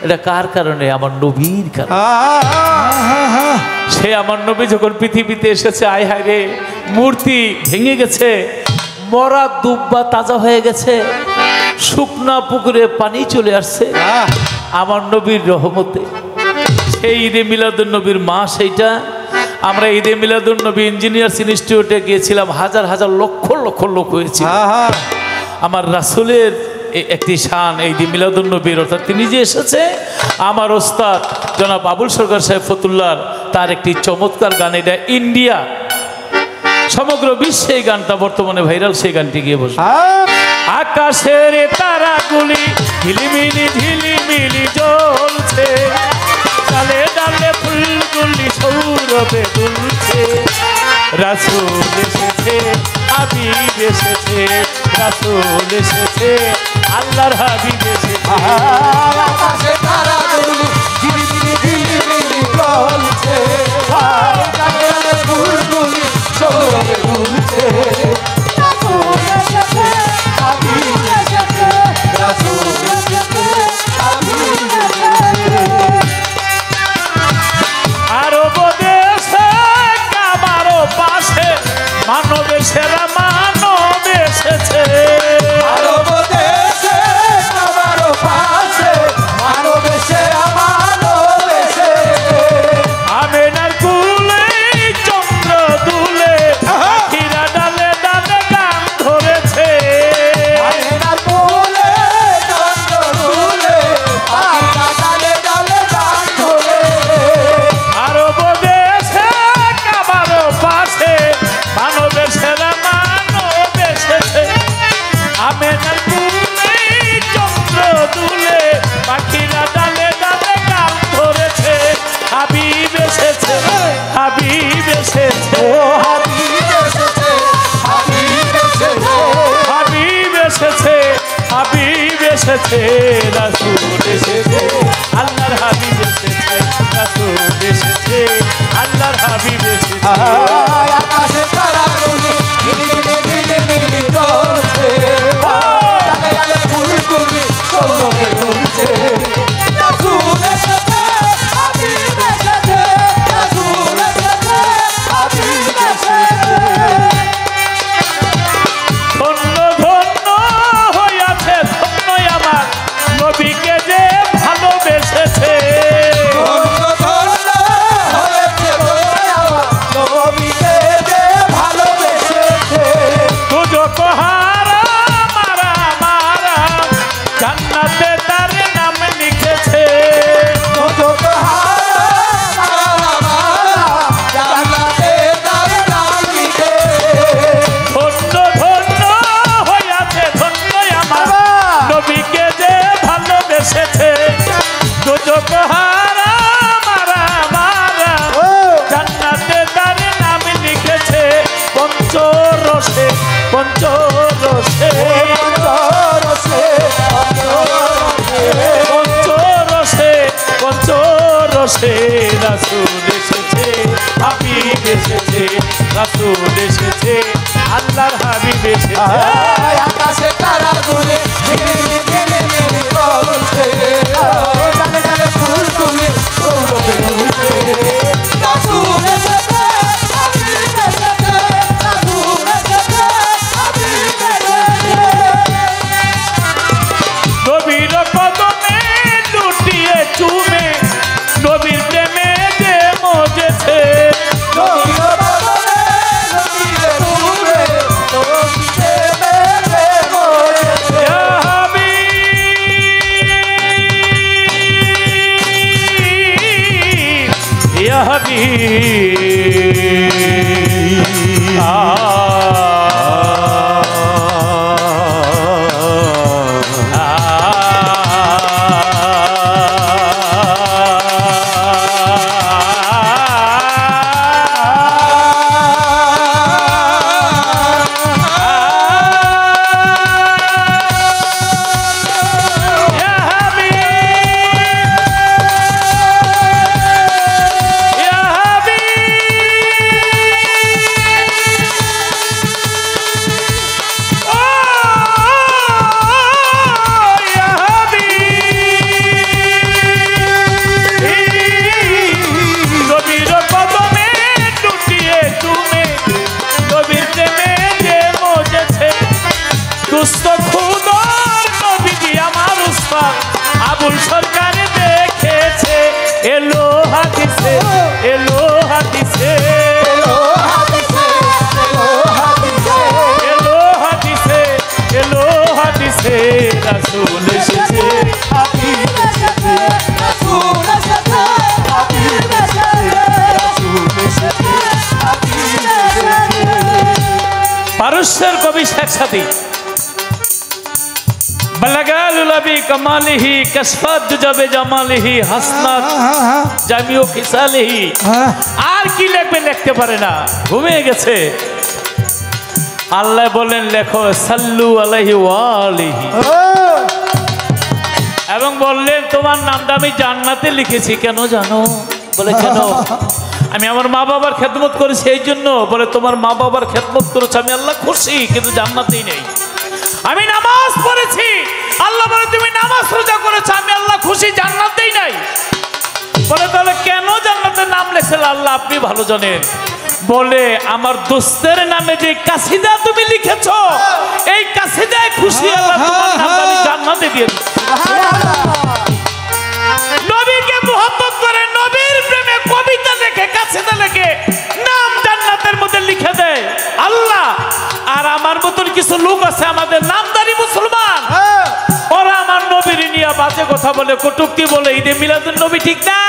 এটা কার কারণে? আমার নবীর কারণে। সে আমার নবী যখন পৃথিবীতে এসেছে, আয় হায় রে, মূর্তি ভেঙে গেছে, মরা দুব্বা তাজা হয়ে গেছে, শুকনা পুকুরে পানি চলে আসছে আমার নবীর রহমতে। সেই ঈদে মিলাদুন নবীর মাস সেইটা। আমরা ঈদে মিলাদুন নবী ইঞ্জিনিয়ার্স ইনস্টিটিউটে গিয়েছিলাম, হাজার হাজার লক্ষ লক্ষ লোক হয়েছে। আমার রাসূলের একটি শান এই ঈদে মিলাদুন নবীর, অর্থাৎ তিনি যে এসেছে, আমার ওস্তাদ জনাব আবুল সরকার সাহেব ফতুল্লার তার একটি চমৎকার গান, এটা ইন্ডিয়া সমগ্র বিশ্বে এই গানটা বর্তমানে ভাইরাল। সেই গানটি গিয়ে বসে, আকাশের তারাগুলি ঝিলিমিলি ঝিলিমিলি জ্বলছে, ডালে ডালে ফুলগুলি সৌরভে দুলছে, রাসূল এসেছে, হাবিব এসেছে, রাসূল এসেছে, আল্লাহর হাবিব এসেছে। আকাশে তারাগুলি ঝিলিমিলি ঝিলিমিলি জ্বলছে, ডালে ডালে ফুলগুলি সৌরভে দুলছে, রাসূল এসেছে, হাবিব এসেছে, রাসূল এসেছে, হাবিব এসেছে। আরব দেশে কাবারও পাশে মানবের সেরা মানব এসেছে, আরব দেশে কাবারও পাশে মানবের সেরা মানব এসেছে। আমেনার কুলে চন্দ্র দুলে, পাখিরা ডালে ডালে গান ধরেছে, আমেনার কোলে চন্দ্র দুলে, পাখিরা ডালে ডালে গান ধরেছে। আরব দেশে কাবারও পাশে মানবের সেরা মানব এসেছে, আমেনার কুলে চন্দ্র দুলে, পাখিরা ডালে ডালে গান ধরেছে, হাবিব এসেছে, হাবিব এসেছে, ও হাবিব এসেছে, হাবিব এসেছে, হাবিব এসেছে, হাবিব এসেছে, রাসূল এসেছে, আল্লাহর হাবিব এসেছে, রাসূল এসেছে, আল্লাহর হাবিব এসেছে। আকাশে তারাগুলি ঝিলিমিলি ঝিলিমিলি জ্বলছে, ডালে ডালে ফুলগুলি সৌরভে দুলছে, রাসূল এসেছে, হাবিব এসেছে, রাসূল এসেছে, হাবিব এসেছে। ধন্য ধন্য হইয়াছে, ধন্য আমার নবীকে যে ভালোবেসেছে, ধন্য ধন্য হয়েছে আমার পরশে রাসূল এসেছে, হাবিব এসেছে, রাসূল এসেছে, আল্লাহর হাবিব এসেছে। আকাশে তারা গুলি ঝিলিমিলি ঝিলিমিলি জ্বলছে, ডালে ডালে ফুলগুলি সৌরভে দুলছে। রাসূল এসেছে, হাবিব এসেছে, রাসূল এসেছে, হাবিব এসেছে। নবীর কদমে লুটিয়ে চুমে নবীর প্রেমে যে মজেছে, নবীর বদনে নবীরে ডুবে, নবীতে মেলে মরেছে। ইয়া হাবিব, ইয়া হাবিব। আবুল সরকার দেখেছে, এলো হাদিসে, এলো হাদিসে, এলো হাদিসে, এলো হাদিসে, এলো হাদিসে, এলো হাদিসে, রাসূল এসেছে, হাবিব এসেছে, রাসূল এসেছে, হাবিব এসেছে, রাসূল এসেছে, হাবিব এসেছে। পারস্যের কবি শেখ সাদী বালাগাল উলাবি কামালিহি কাসফাত দুজাবে জামালিহি হাসনাত জামিউ খিসালিহি, আর কি লিখবে লিখতে পারে না, ঘুমিয়ে গেছে। আল্লাহ বলেন লেখো সাল্লু আলাইহি ওয়া আলিহি, এবং বললেন তোমার নামটা আমি জান্নাতে লিখেছি। কেন জানো? বলে কেন? আমি আমার মা বাবার খেদমত করেছি এই জন্য। বলে তোমার মা বাবার খেদমত করেছে আমি আল্লাহ খুশি, কিন্তু জান্নাতেই নেই। আমি নামাজ পড়েছি, আল্লাহ বলে তুমি নামাজ রোজা করেছো আমি আল্লাহ খুশি, জান্নাতেই নাই। বলে তাহলে কেন জান্নাতের নাম লেখছিল? আল্লাহ আপনি ভালো জানেন। বলে আমার দোস্তের নামে যে কাসিদা তুমি লিখেছো, এই কাসিদায় খুশি আল্লাহ, তোমার নামটা আমি জান্নাতে দিয়ে দিচ্ছি। নবীকে মুহাব্বত করে, নবীর প্রেমে কবিতা লেখে, কাসিদা লেখে, নাম জান্নাতের মধ্যে লিখে দেয় আল্লাহ। আর আমার মতন কিছু লোক আছে আমাদের নামদারি মুসলমান, ওরা আমার নবীর নিয়ে বাজে কথা বলে, কটূক্তি বলে, ঈদে মিলাদুন নবী ঠিক না,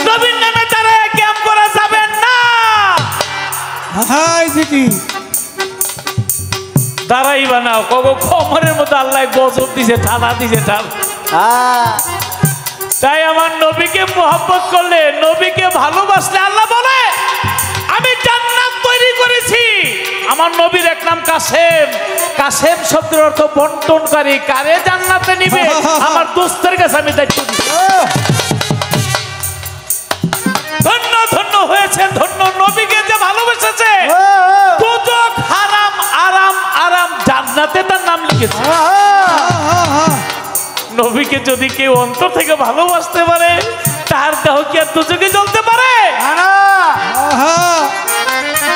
নবীর নামে তারা ক্যাম্প করা যাবে না। দাঁড়াই বানাও কগো কোমরের মধ্যে আল্লাহ গজব দিছে, ঠাডা দিছে ঠাডা। তাই আমার নবীকে মোহাব্বত করলে, নবীকে ভালোবাসলে আল্লাহ বলে আমি জান্নাত তৈরি করেছি। আমার নবীর এক নাম কাসেম। কাসেম শব্দের অর্থ বন্টনকারী। কারে জান্নাতে নিবে? আমার দোস্তের কাছে আমি দায়িত্ব দিচ্ছি। ধন্য ধন্য হয়েছে, ধন্য নবীকে যে ভালোবেসেছে। দুজক হারাম, আরাম আরাম, জান্নাতে তার নাম লিখেছে। নবীকে যদি কেউ অন্তর থেকে ভালোবাসতে পারে, তার দেহ কি আর দুজকে জ্বলতে পারে?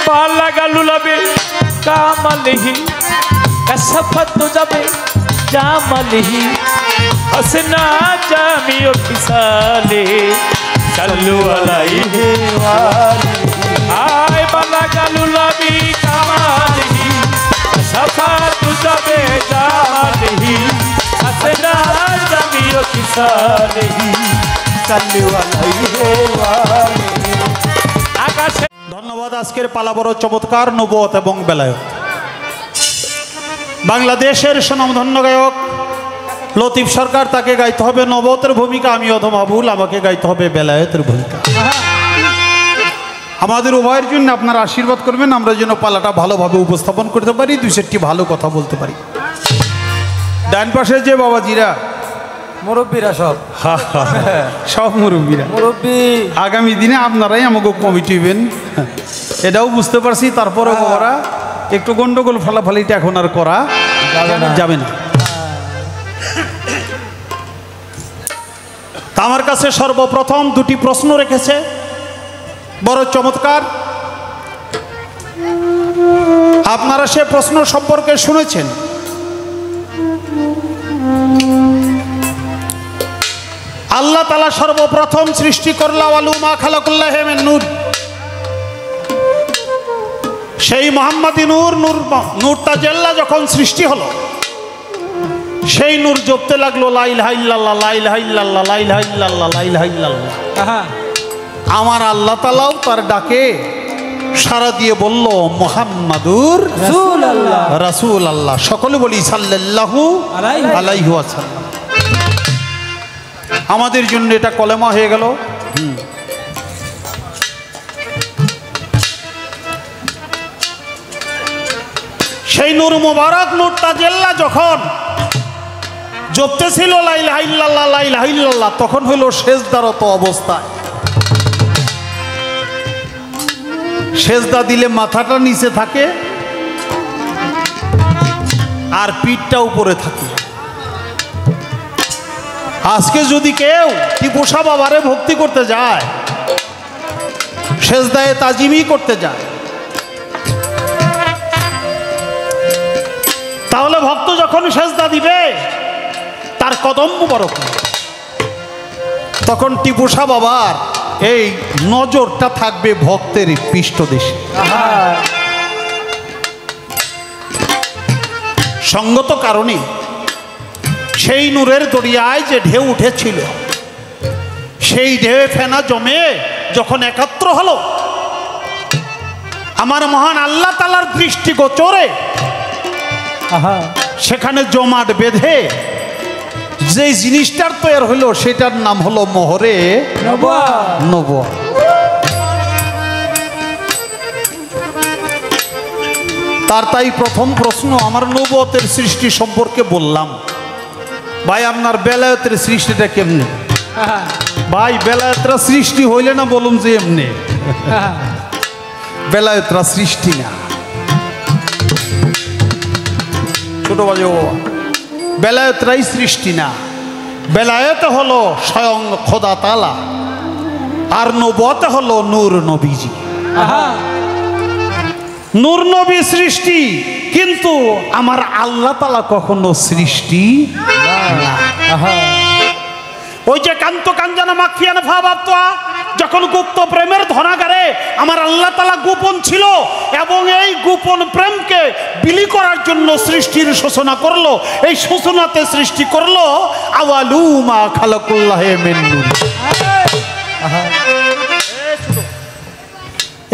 পাল্লা গালুলাবে কামালিহি কাসাফাত দুজাবে জামালিহি হাসনা জামিউ খিসালিহি সাল্লু আলাইহি ওয়া আলিহি। আয় পাল্লা গালুলাবি কামালিহি কাসাফাত দুজাবে জামালিহি হাসনা জামিউ খিসালিহি সাল্লু আলাইহি ওয়া আলিহি। আকাশে ধন্যবাদ। আজকের পালা বড় চমৎকার, নবুয়ত এবং বেলায়েত। বাংলাদেশের সুনামধন্য গায়ক লতিফ সরকার, তাকে গাইতে হবে নবুয়তের ভূমিকা। আমি অধম আবুল, আমাকে গাইতে হবে বেলায়েতের ভূমিকা। আমাদের উভয়ের জন্য আপনারা আশীর্বাদ করবেন, আমরা যেন পালাটা ভালোভাবে উপস্থাপন করতে পারি, দুই চারটি ভালো কথা বলতে পারি। ডান পাশে যে বাবাজিরা মুরব্বীরা সব সব মুরব্বীরা মুরব্বী আগামী দিনে আপনারাই আমাকে কমিটি হবেন এটাও বুঝতে পারছি। তারপরে ওরা একটু গন্ডগোল ফালাফালিটা এখন আর করা যাবে না। তা আমার কাছে সর্বপ্রথম দুটি প্রশ্ন রেখেছে, বড় চমৎকার। আপনারা সে প্রশ্ন সম্পর্কে শুনেছেন। আল্লাহ তাআলা সর্বপ্রথম সৃষ্টি করলা ওয়ালু মা খালাকুল্লাহ মিন নূর। সেই মুহাম্মাদি নূর নূর তাজাল্লা যখন সৃষ্টি হলো, সেই নূর জপতে লাগলো লা ইলাহা ইল্লাল্লাহ লা ইলাহা ইল্লাল্লাহ লা ইলাহা ইল্লাল্লাহ লা ইলাহা ইল্লাল্লাহ। আমার আল্লাহ তাআলাও তার ডাকে সারা দিয়ে বলল মুহাম্মাদুর রাসূলুল্লাহ রাসূলুল্লাহ। সকলে বলি সাল্লাল্লাহু আলাইহি ওয়াসাল্লাম। আমাদের জন্য এটা কলেমা হয়ে গেল। সেই নূর মুবারক নূর তাজাল্লা যখন জপতেছিল লা ইলাহা ইল্লাল্লাহ লা ইলাহা ইল্লাল্লাহ, তখন হলো সেজদারত অবস্থায়। সেজদা দিলে মাথাটা নিচে থাকে আর পিঠটা উপরে থাকে। আজকে যদি কেউ টিপুসা বাবারে ভক্তি করতে যায়, সেজদায়ে তাজিমি করতে যায়, তাহলে ভক্ত যখন সেজদা দিবে তার কদম মুবারক, তখন টিপুসা বাবার এই নজরটা থাকবে ভক্তের পৃষ্ঠদেশে। সঙ্গত কারণে সেই নূরের দরিয়ায় যে ঢেউ উঠেছিল, সেই ঢেউ ফেনা জমে যখন একাত্র হলো, আমার মহান আল্লাহ তাআলার দৃষ্টিগোচরে সেখানে জমাট বেঁধে যে জিনিসটার তৈরি হলো, সেটার নাম হলো মোহরে নবুয়ত। তাই প্রথম প্রশ্ন আমার নবুয়তের সৃষ্টি সম্পর্কে বললাম। ভাই আপনার বেলায়েতের সৃষ্টিটা কেমনে? ভাই বেলায়েতরা সৃষ্টি হইলে না বলুন যে এমনি, বেলায়েতরা সৃষ্টি না। ছোট বাজে ও বেলায়েতরাই সৃষ্টি না। বেলায়েত হলো স্বয়ং খোদা তাআলা, আর নবুয়ত হলো নূর নবীজি। নূর নবী সৃষ্টি, কিন্তু আমার আল্লাহ তাআলা কখনো সৃষ্টি না। ওই যে কান্ত কাঞ্জনা মাখিয়ানা ভাবাত্তা, যখন গুপ্ত প্রেমের ধনাগারে আমার আল্লাহ তাআলা গোপন ছিল এবং এই গোপন প্রেমকে বিলি করার জন্য সৃষ্টির সূচনা করলো। এই সূচনাতে সৃষ্টি করলো আওয়ালু মা খালাকুল্লাহ মিন নূর।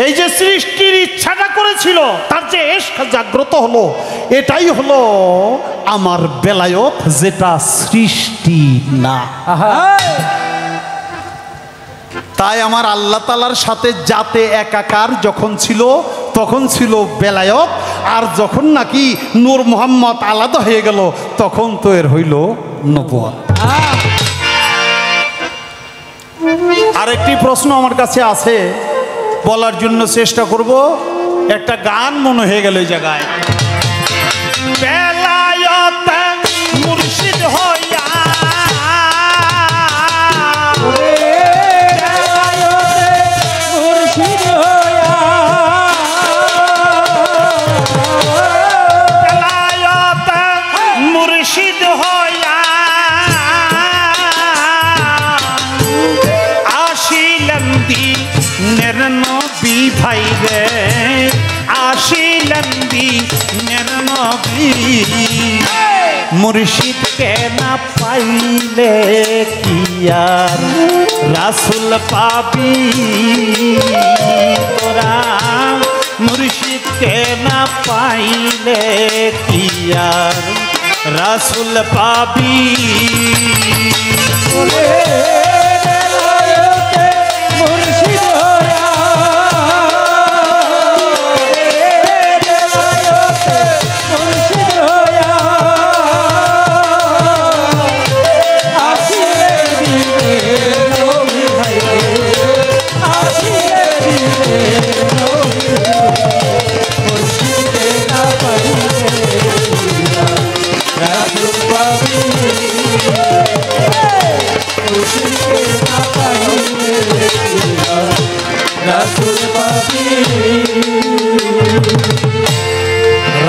এই যে সৃষ্টির ইচ্ছাটা করেছিল, তার যে ইশক জাগ্রত হলো, এটাই হলো আমার বেলায়েত, যেটা সৃষ্টি না। তাই আমার আল্লাহ তাআলার সাথে জাতে একাকার যখন ছিল, তখন ছিল বেলায়েত, আর যখন নাকি নূর মুহাম্মদ আলাদা হয়ে গেল, তখন তো এর হইল নবুয়ত। আরেকটি প্রশ্ন আমার কাছে আছে, বলার জন্য চেষ্টা করব। একটা গান মনে হয়ে গেল এই জায়গায়, বেলায়েত মুর্শিদ হইয়া ভাই রে আসিলেন দিনের নবী, মুর্শিদকে না পাইলে কি আর রাসূল পাবি তোরা, মুর্শিদকে না পাইলে কি আর রাসূল পাবি।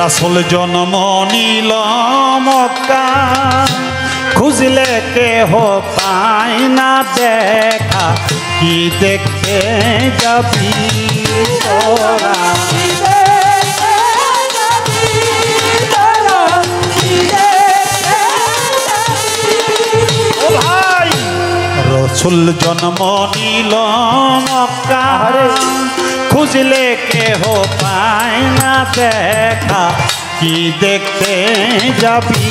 রাসূল জন্ম নিল মক্কা খুঁজলে কেহ পায় না দেখা কি দেখতে যাবি তোরা ও ভাই রাসূল জন্ম নিল মক্কা খুঁজলে কেহ পায় না দেখা কি দেখতে যাবি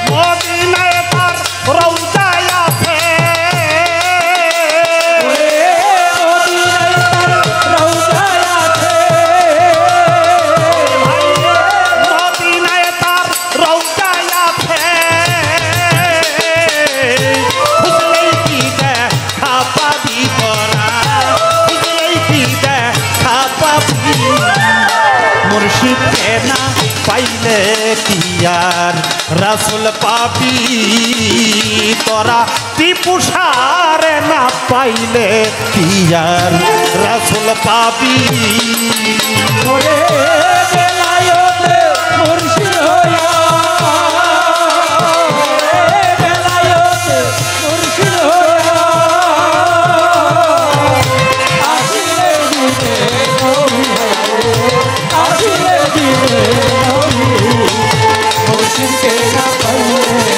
মদিনায় তার রওজায় আছে মদিনায় তার রওজায় আছে খুঁজলেই কি দেখা পাবি তোরা খুঁজলেই কি দেখা পাবি মুর্শিদকে না পাইলে কি আর রাসূল পাবি তোরা টিপু সারে না পাইলে কি আর রাসূল পাবি ওরে বেলায়েতে মুর্শিদ হইয়া বেলায়েতে মুর্শিদ হইয়া আসিলে দিনে নবী আসিলে দিনে নবী মুর্শিদকে না পাইলে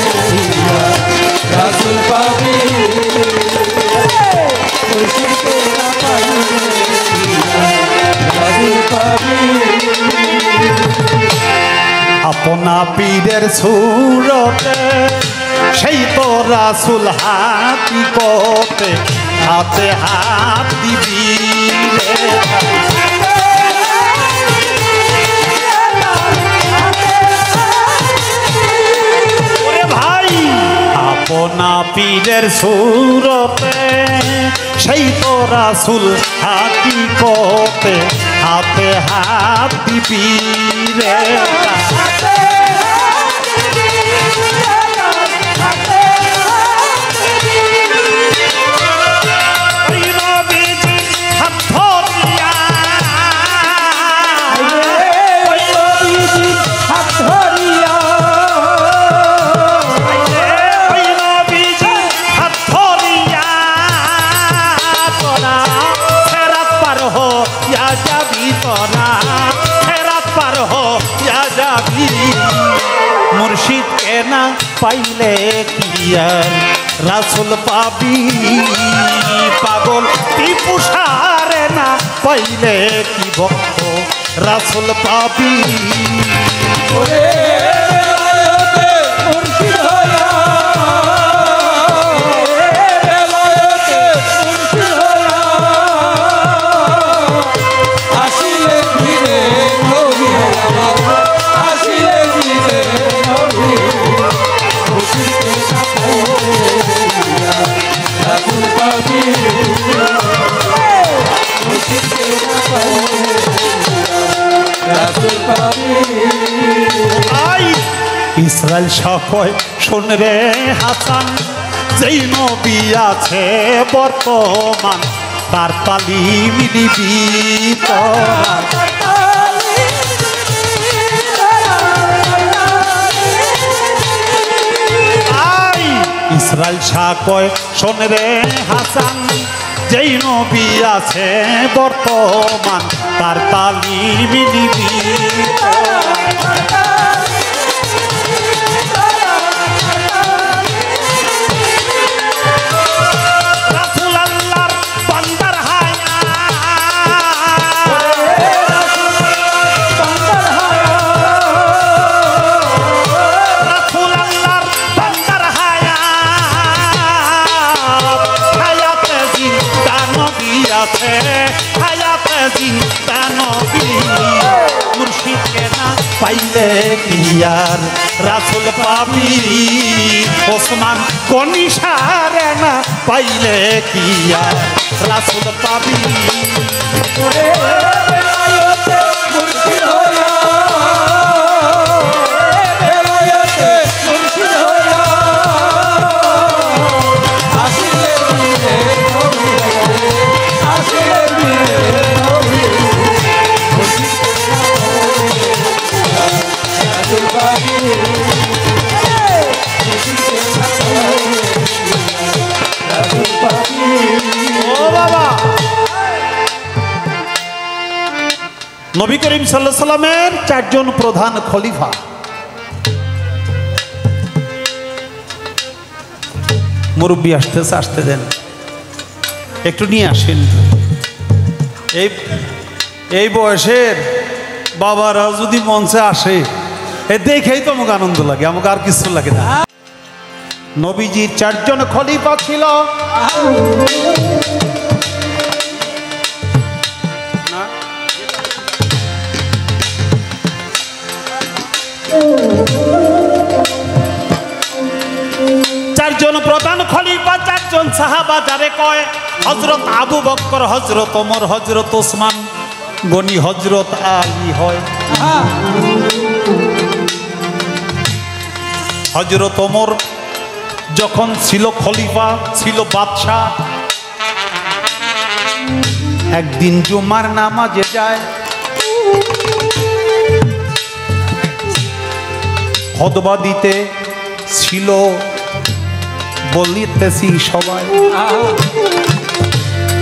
রাসূল পাবি মুর্শিদকে না পাইলে রাসূল পাবি আপনা পীরের সুরতে সেই তো রাসূল হাতি কোতে হাতে হাত দিবি রে ওরে ভাই আপনা পীরের সুরতে সেই তো রাসূল হাতি কোতে হাতে হাত দিবি রে ওই নবীজি হাত ধরিয়া ওই নবীজি হাত ধরিয়া ওই নবীজি হাত ধরিয়া তোরা ফেরাত পার হইয়া যাবি তোরা ফেরাত পার হইয়া যাবি মুর্শিদকে না পাইলে কি আর রাসূল পাবি পাগল টিপু সারে না পাইলে কি ভক্ত রাসূল পাবি ওরে বেলায়েতে মুর্শিদ হইয়া বেলায়েতে মুর্শিদ হইয়া আসিলে দিনে নবী আসিলে দিনে নবী মুর্শিদকে না পাইলে রাসূল পাবি মুর্শিদকে না পাইলে রাসূল পাবি আই ইসরায়েল সকয় শোন রে হাসান যেই নবী আছে বর্তমান তার তালিম দিবি তোরা আই ইসরায়েল সকয় শোন রে হাসান যেই নবী আছে বর্তমান তার তালিম দিবি রাসূল আল্লাহর বান্দার হায়া রাসূল আল্লাহর বান্দার হায়া হায়াতে জিন্দা নবী আছে হায়াতে জিন্দা নবী মুর্শিদকে না পাইলে কি আর রাসূল পাবি ওসমান গনি সারে না পাইলে কি আর রাসূল পাবি ওরে বেলায়েতে মুর্শিদ হইয়া বেলায়েতে মুর্শিদ হইয়া নবী করিম সাল্লাল্লাহু আলাইহি সাল্লামের চারজন প্রধান খলিফা। মুরব্বী আসতেছে, আসতে দেন, একটু নিয়ে আসেন। এই বয়সের বাবারা যদি মঞ্চে আসে, এ দেখেই তো আমাকে আনন্দ লাগে, আমাকে আর কিছু লাগে না। নবীজির চারজন খলিফা ছিল। চারজন প্রধান খলিফা, চারজন সাহাবা, যারে কয় হযরত আবু বকর, হযরত ওমর, হযরত ওসমান গনি, হযরত আলী হয়। হযরত ওমর যখন ছিল খলিফা, ছিল বাদশাহ, একদিন জুমার নামাজে যায়, খুতবা দিতে ছিল, বলিতেছি সবাই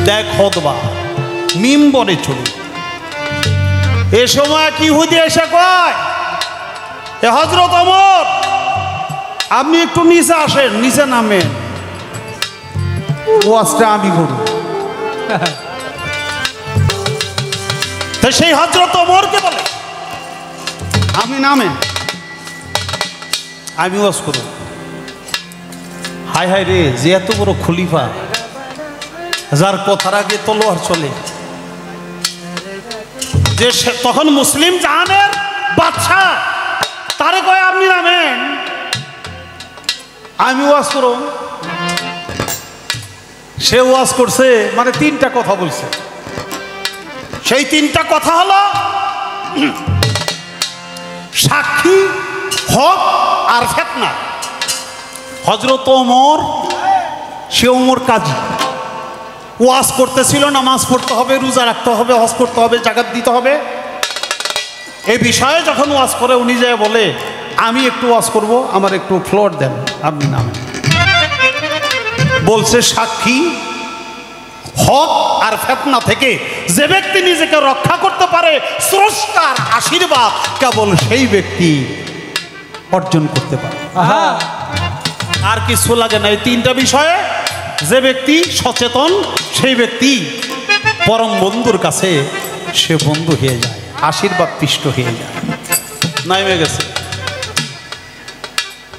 দেখ খুতবা মিম্বরে চলে। এ সময় কি ইহুদি এসে কয়, এ হযরত ওমর আপনি একটু নিচে আসেন, নিচে নামেন, ওয়াজটা আমি করি। তো সেই হযরত ওমরকে বলে, আপনি নামেন, আমি ওয়াজ করব। হায় হায় রে, যে এত বড় খলিফা, যার কথার আগে তলোয়ার চলে, যে তখন মুসলিম জাহানের বাদশাহ, তারে কয় আপনি নামেন, আমি ওয়াজ করব। সে ওয়াজ করছে, মানে তিনটা কথা বলছে। সেই তিনটা কথা হলো সাক্ষী, হক আর ফিতনা। হযরত ওমর, সে ওমর কাজী, ওয়াজ করতেছিল, নামাজ পড়তে হবে, রোজা রাখতে হবে, হজ করতে হবে, যাকাত দিতে হবে। এই বিষয়ে যখন ওয়াজ করে, উনি যায় বলে আমি একটু ওয়াজ করব, আমার একটু ফ্লোর দেন, আপনি নামেন। বলছে সাক্ষী, হক আর ফিতনা থেকে যে ব্যক্তি নিজেকে রক্ষা করতে পারে, স্রষ্টার আশীর্বাদ কেবল সেই ব্যক্তি অর্জন করতে পারে। আর কিছু লাগে না। এই তিনটা বিষয়ে যে ব্যক্তি সচেতন, সেই ব্যক্তি পরম বন্ধুর কাছে সে বন্ধু হয়ে যায়, আশীর্বাদ পিষ্ট হয়ে যায়। নাইমে গেছে,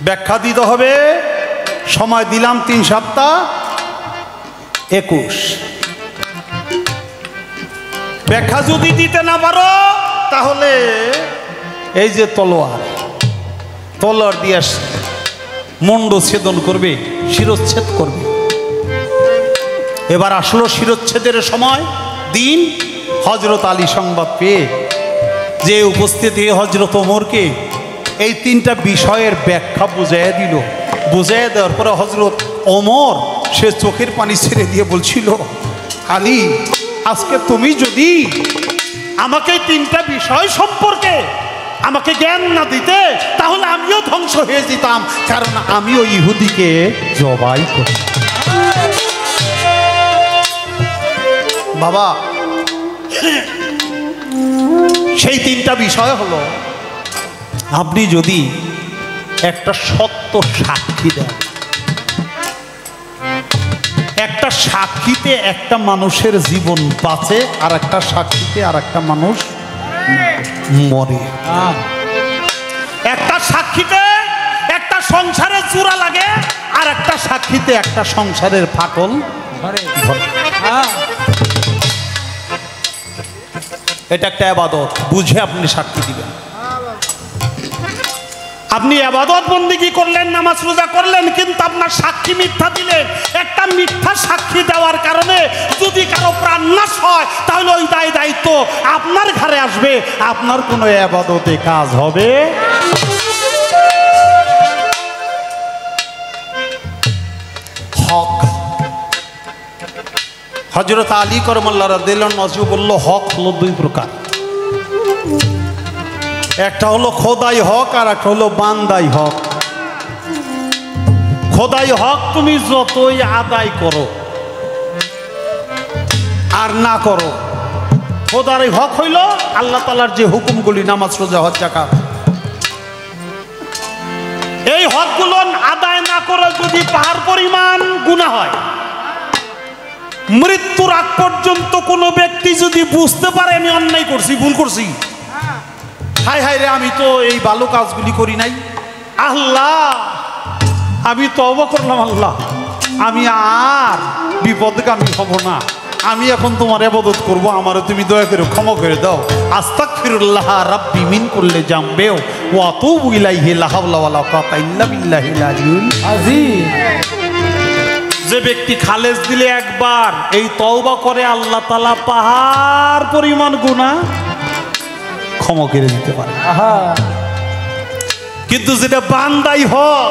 ব্যাখ্যা দিতে হবে, সময় দিলাম 3 সপ্তাহ 21। ব্যাখ্যা যদি দিতে না পারো, তাহলে এই যে তলোয়ার দিয়ে মুন্ড ছেদন করবে, শিরচ্ছেদ করবে। এবার আসলো শিরচ্ছেদের সময়, দিন। হযরত আলী সংবাদ পেয়ে যে উপস্থিত হযরত ওমরকে এই তিনটা বিষয়ের ব্যাখ্যা বুঝাইয়া দিল। বুঝাইয়া দেওয়ার পরে হযরত ওমর সে চোখের পানি ছেড়ে দিয়ে বলছিল, আলী, আজকে তুমি যদি আমাকে তিনটা বিষয় সম্পর্কে আমাকে জ্ঞান না দিতে, তাহলে আমিও ধ্বংস হয়ে যেতাম, কারণ আমিও ইহুদিকে জবাই করি। বাবা, সেই তিনটা বিষয় হলো, আপনি যদি একটা সত্য সাক্ষী দেন, একটা সাক্ষীতে একটা মানুষের জীবন বাঁচে, আর একটা সাক্ষীতে আর একটা মানুষ মরে। একটা সাক্ষীতে একটা সংসারের চূড়া লাগে, আর একটা সাক্ষীতে একটা সংসারের ফাটল ধরে। এটা একটা ইবাদত, বুঝে আপনি সাক্ষী দিবেন। আপনি ইবাদত বন্দেগী করলেন, নামাজ রোজা করলেন, কিন্তু আপনার সাক্ষী মিথ্যা দিলেন। একটা মিথ্যা সাক্ষী দেওয়ার কারণে যদি কারো প্রাণ নাশ হয়, তাহলে ওই দায়িত্ব আপনার ঘরে আসবে, আপনার কোনো ইবাদতে কাজ হবে। হক, হযরত আলী করমাল্লাহ রাদিয়াল্লাহু আনহু বলল, হক হলো 2 প্রকার। একটা হলো খোদাই হক, আর একটা হলো বান্দাই হক। খোদাই হক তুমি যতই আদায় করো আর না করো, খোদার এই হক হইল আল্লাহ তাআলার যে হুকুমগুলি, নামাজ, রোজা, হজ, যাকাত, এই হকগুলো আদায় না করে যদি পাহাড় পরিমাণ গুনাহ হয়, মৃত্যুর আগ পর্যন্ত কোনো ব্যক্তি যদি বুঝতে পারে আমি অন্যায় করছি, ভুল করছি, হায় হায় রে আমি তো এই ভালো কাজগুলি করি নাই, আল্লাহ আমি তওবা করলাম, আল্লাহ আমি আর বিপদগামী হব না, আমি এখন তোমার ইবাদত করব, আমারে তুমি দয়া করে ক্ষমা করে দাও, আস্তাগফিরুল্লাহ রাব্বি মিন কুল্লি জামবি ওয়া আতুবু ইলাইহি লা হাওলা ওয়ালা কুওয়াতা ইল্লা বিল্লাহিল আলিয়্যিল আযীম। যে ব্যক্তি খালেস দিলে একবার এই তওবা করে আল্লাহ তাআলা পাহাড় পরিমাণ গুনাহ ক্ষমা করে দিতে পারে। কিন্তু যেটা বান্দাই হক,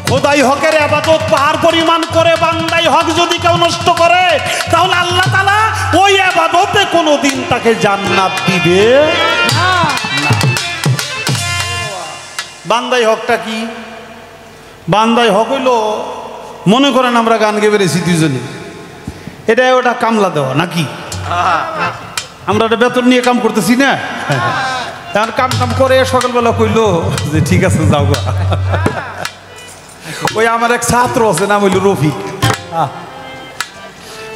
খোদাই হকের ইবাদত পাহাড় পরিমাণ করে বান্দাই হক যদি কেউ নষ্ট করে, তাহলে আল্লাহ তাআলা ওই ইবাদতে কোনোদিন তাকে জান্নাত দিবে না। বান্দাই হকটা কি? বান্দাই হক হইল, মনে করেন আমরা গান গেয়ে বেড়েছি দুজনে, এটা ওটা কামলা দেওয়া নাকি? আমরা একটা বেতন নিয়ে কাম করতেছি না, তখন কাম কাম করে সকালবেলা কইলো যে ঠিক আছে যাও গা। ওই আমার এক ছাত্র আছে, নাম হইল রফিক,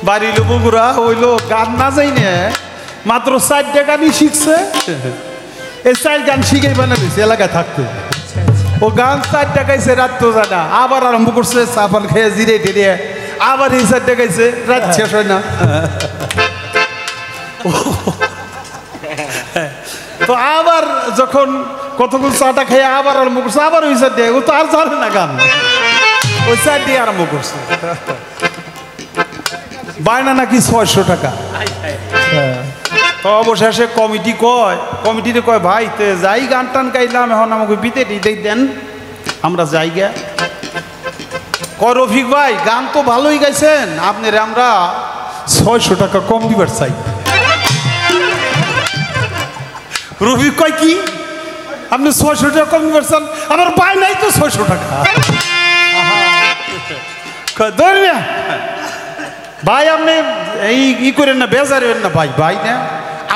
বাড়ি হইল বগুড়া, হইলো গান না যাই না, মাত্র 4টা গানই শিখছে, এই 4 গান শিখেই বানাইছে এলাকায় থাকতে। ও গান 4টা গাইছে, রাত তো জানা, আবার আরম্ভ করছে, চাপাল খেয়ে জিরে টেরে আবার এই 4টা গাইছে, রাত শেষ হয় না। তো আবার যখন কতক্ষণ চাটা খেয়ে আবার আরম্ভ করছে, আবার ওই 4টা, ও তো আর জানে না গান, ওই 4টা আরম্ভ করছে। বায়না নাকি 600 টাকা। তো অবশেষে কমিটিতে কয় ভাই তে যাই গান টান গাইলাম, এখন আমাকে বিতে দেন, আমরা যাই গে। কয় রফিক ভাই গান তো ভালোই গাইছেন, আপনার আমরা 600 টাকা কম দিবার চাই। রফিক কয় কি আপনি 600 টাকা কম দিবার চান? আমার পাই নাই তো 600 টাকা। ধরবে ভাই আপনি এই ই করেন না, বেজার হবেন না ভাই, ভাই না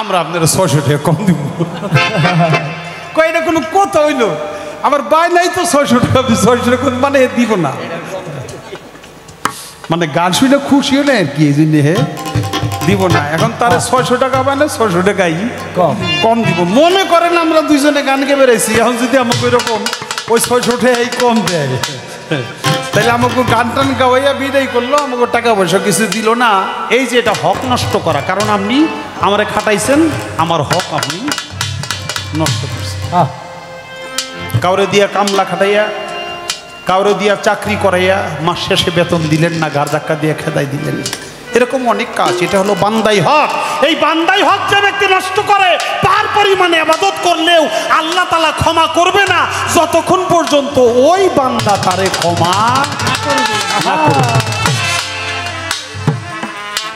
আমরা আপনার 600 টাকা কম দিব। কয় এটা কোনো কথা হইলো? আমার ভাই নাই তো 600 টাকা, 600 টাকা মানে দিব না, মানে গান শুনে খুশি হলে আর কি, এই জন্য হে দিব না। এখন তার 600 টাকা মানে 600 টাকাই কম দিব। মনে করেন আমরা দুইজনে গান গে বেড়াইছি, এখন যদি আমাকে ওইরকম ওই 600 টাকাই কম দেয়, তাহলে আমাকে গান টান গাওয়াইয়া বিদায় করলো, আমাকে টাকা পয়সা কিছু দিল না। এই যে এটা হক নষ্ট করা, কারণ আপনি আমারে খাটাইছেন, আমার হক আপনি নষ্ট করছেন। কাউরে দিয়া কামলা খাটাইয়া, কাউরে দিয়া চাকরি করাইয়া মাস শেষে বেতন দিলেন না, গার ধাক্কা দিয়ে খেদাই দিলেন, এরকম অনেক কাজ। এটা হলো বান্দাই হক। এই বান্দাই হক যে ব্যক্তি নষ্ট করে, তার পরিমাণে ইবাদত করলেও আল্লাহ তাআলা ক্ষমা করবে না, যতক্ষণ পর্যন্ত ওই বান্দা তারে ক্ষমা না করবে।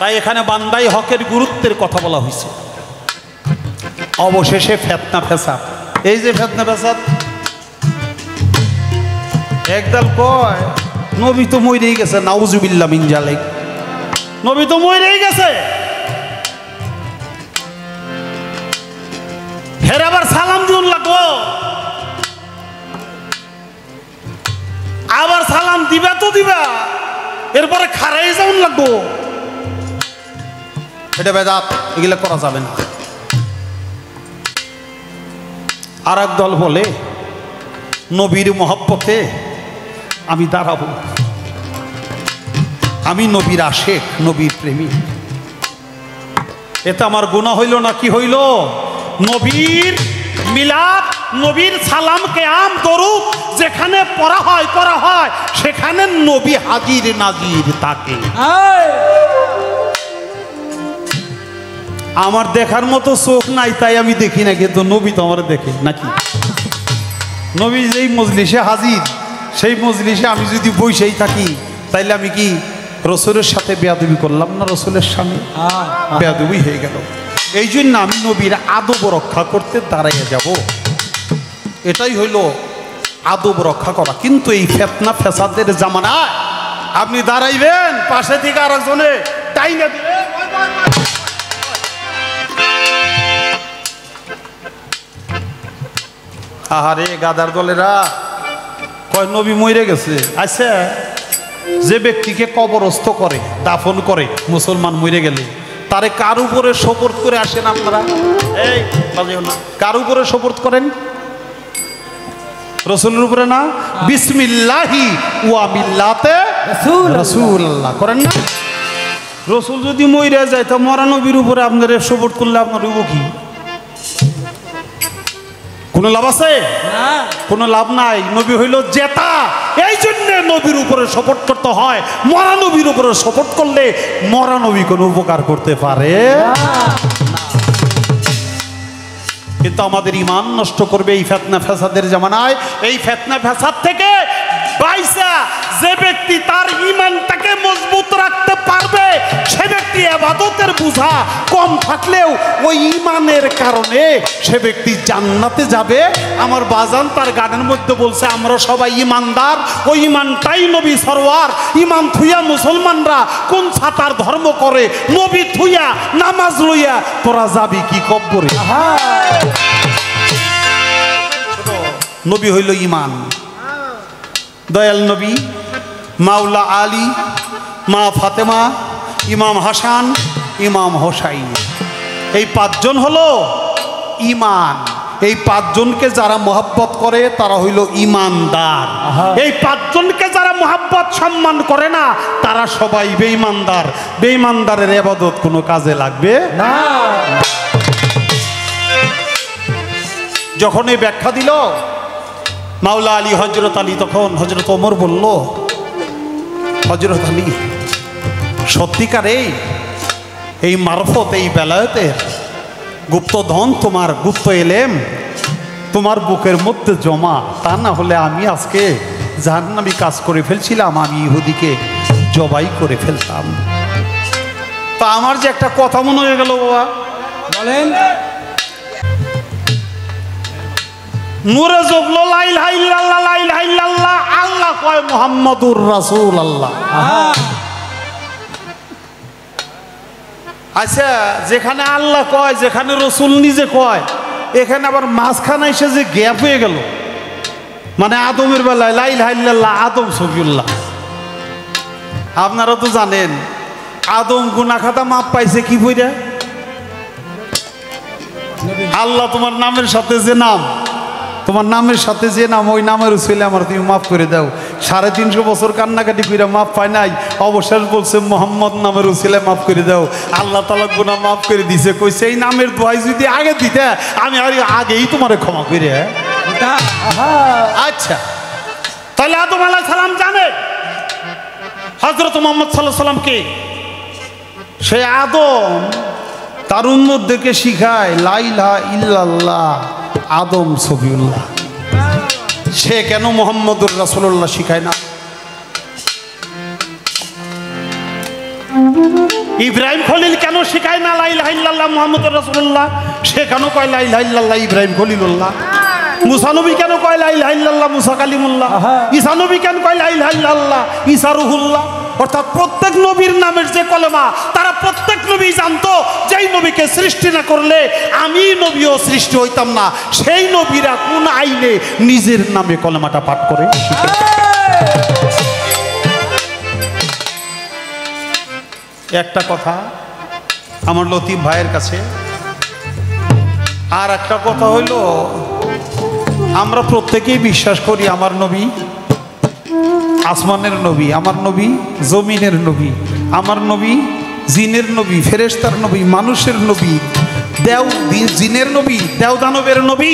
তাই এখানে বান্দাই হকের গুরুত্বের কথা বলা হয়েছে। অবশেষে ফিতনা ফ্যাসাদ, এই যে ফিতনা ফ্যাসাদ, একদল কয় নবী তো মরেই গেছে, নাউজুবিল্লাহ মিন জালিক, নবী তো মরেই গেছে, হের আবার সালাম দিন লাগবো, আবার সালাম দিবা তো দিবা, এরপরে খারাই যাওন লাগবো, এটা বেদাত, এগুলা করা যাবে না। আর এক দল বলে নবীর মহব্বতে আমি দাঁড়াবো, আমি নবীর আশেক, নবীর প্রেমিক, এতে আমার গুনাহ হইল না কি হইল? নবীর মিলাদ, নবীর সালাম কেয়াম দরুদ যেখানে পড়া হয় করা হয়, সেখানে নবী হাজির নাজির থাকে। আমার দেখার মতো চোখ নাই, তাই আমি দেখি না, কিন্তু নবী তো আমার দেখে নাকি? নবী যেই মজলিসে হাজির, সেই মজলিসে আমি যদি বসেই থাকি, তাইলে আমি কি রসুলের সাথে বেয়াদবি করলাম না? রসুলের সামনে বেয়াদবি হয়ে গেল। এই জন্য আমি নবীর আদব রক্ষা করতে দাঁড়াইয়া যাব, এটাই হইল আদব রক্ষা করা। কিন্তু এই ফিতনা ফ্যাসাদের জামানায় আপনি দাঁড়াইবেন, পাশে থেকে আরেকজনে টাইনা দিবে, আহারে গাদার দলেরা কয় নবী মরে গেছে। আচ্ছা, যে ব্যক্তিকে কবরস্থ করে দাফন করে মুসলমান মরে গেলে তারে কার উপরে সোপর্দ করে আসেন আপনারা? এই বাজিও না, কার উপরে সোপর্দ করেন? রসুলের উপরে না? বিসমিল্লাহি ওয়া মিল্লাতে রাসূলুল্লাহ করেন না? রসুল যদি মইরা যায় তা মরা নবীর উপরে আপনার সোপর্দ করলে আপনার হইব কি? কোনো লাভ আছে? কোনো লাভ নাই। নবী হইল জেতা, এই জন্য নবীর উপরে সাপোর্ট করতে হয়। মরা নবীর উপরে সাপোর্ট করলে মরা নবী কোনো উপকার করতে পারে না। কিন্তু আমাদের ইমান নষ্ট করবে এই ফিতনা ফাসাদের জামানায়। এই ফিতনা ফাসাদ থেকে বাইসা যে ব্যক্তি তার ইমানটাকে মজবুত রাখতে পারবে, সে ব্যক্তি ইবাদতের বোঝা কম থাকলেও ওই ইমানের কারণে সে ব্যক্তি জান্নাতে যাবে। আমার বাজান তার গানের মধ্যে বলছে, আমরা সবাই ইমানদার, ওই ইমানটাই নবী সরওয়ার। ইমান থুইয়া মুসলমানরা কোন ছাতার ধর্ম করে, নবী থুইয়া নামাজ লইয়া তোরা যাবি কি কব্বরে? নবী হইল ইমান। দয়াল নবী, মাওলা আলী, মা ফাতেমা, ইমাম হাসান, ইমাম হোসাইন, এই পাঁচজন হলো ইমান। এই পাঁচজনকে যারা মোহাব্বত করে তারা হইল ইমানদার। এই পাঁচজনকে যারা মোহাব্বত সম্মান করে না তারা সবাই বেঈমানদার। বেঈমানদারের ইবাদত কোনো কাজে লাগবে না। যখন এই ব্যাখ্যা দিল মাওলা আলী, হজরত আলী, তখন হজরত ওমর বলল, হজরত আলী সত্যিকারে এই মারফত, এই বেলায়েতের গুপ্তধন, তোমার গুপ্ত এলেম তোমার বুকের মধ্যে জমা, তা না হলে আমি আজকে জাহান্নামী কাজ করে ফেলছিলাম, আমি ইহুদিকে জবাই করে ফেলতাম। তা আমার যে একটা কথা মনে হয়ে গেল বাবা, বলেন। নূরে জবলো লা ইলাহা ইল্লাল্লাহ, লা ইলাহা ইল্লাল্লাহ, আল্লাহ কয় মুহাম্মাদুর রাসূলুল্লাহ। আচ্ছা, যেখানে আল্লাহ কয়, যেখানে রসুল নিজে কয়, এখানে আবার মাঝখানে এসে যে গ্যাপ হয়ে গেল, মানে আদমের বেলায় লা ইলাহা ইল্লাল্লাহ, আদম সফিউল্লাহ। আপনারা তো জানেন আদম গুনাহ খাতা মাপ পাইছে কি বইরা? আল্লাহ তোমার নামের সাথে যে নাম, তোমার নামের সাথে যে নাম, ওই নামের উসিলে আমার তুমি মাফ করে দাও। 350 বছর কান্নাকাটি করে মাফ পায় নাই, অবশেষ বলছে মোহাম্মদ নামের উসিলে মাফ করে দাও। আল্লাহ তাআলা গুনাহ মাফ করে দিছে, কইছে এই নামের দোয়াই যদি আগে দিতে আমি আর আগেই তোমারে ক্ষমা করে। আচ্ছা, তাহলে আদম আলাইহিস সালাম জানে হযরত মুহাম্মদ সাল্লাল্লাহু আলাইহি সাল্লাম কে? সে আদম তার উম্মতদেরকে শিখায় লা ইলাহা ইল্লাল্লাহ, আদম সফিউল্লাহ। সে কেন মুহাম্মদুর রাসূলুল্লাহ শিখায় না? ইব্রাহিম খলিল কেন শিখায় না লা ইলাহা ইল্লাল্লাহ মুহাম্মদুর রাসূলুল্লাহ? সে কেন কয় লা ইলাহা ইল্লাল্লাহ ইব্রাহিম খলিলুল্লাহ? মুসা নবী কেন কয় লা ইলাহা ইল্লাল্লাহ মুসা কালিমুল্লাহ? ঈসা নবী কেন কয় লা ইলাহা ইল্লাল্লাহ ঈসা রুহুল্লাহ? অর্থাৎ প্রত্যেক নবীর নামের যে কলেমা, তারা প্রত্যেক নবী জানতো যেই নবীকে সৃষ্টি না করলে আমি নবীও সৃষ্টি হইতাম না। সেই নবীরা কোন আইনে নিজের নামে কলেমাটা পাঠ করে? একটা কথা আমার লতিফ ভাইয়ের কাছে, আর একটা কথা হইল, আমরা প্রত্যেকেই বিশ্বাস করি আমার নবী আসমানের নবী, আমার নবী জমিনের নবী, আমার নবী জিনের নবী, ফেরেশতার নবী, মানুষের নবী, জিনের নবী, দেওদানবের নবী,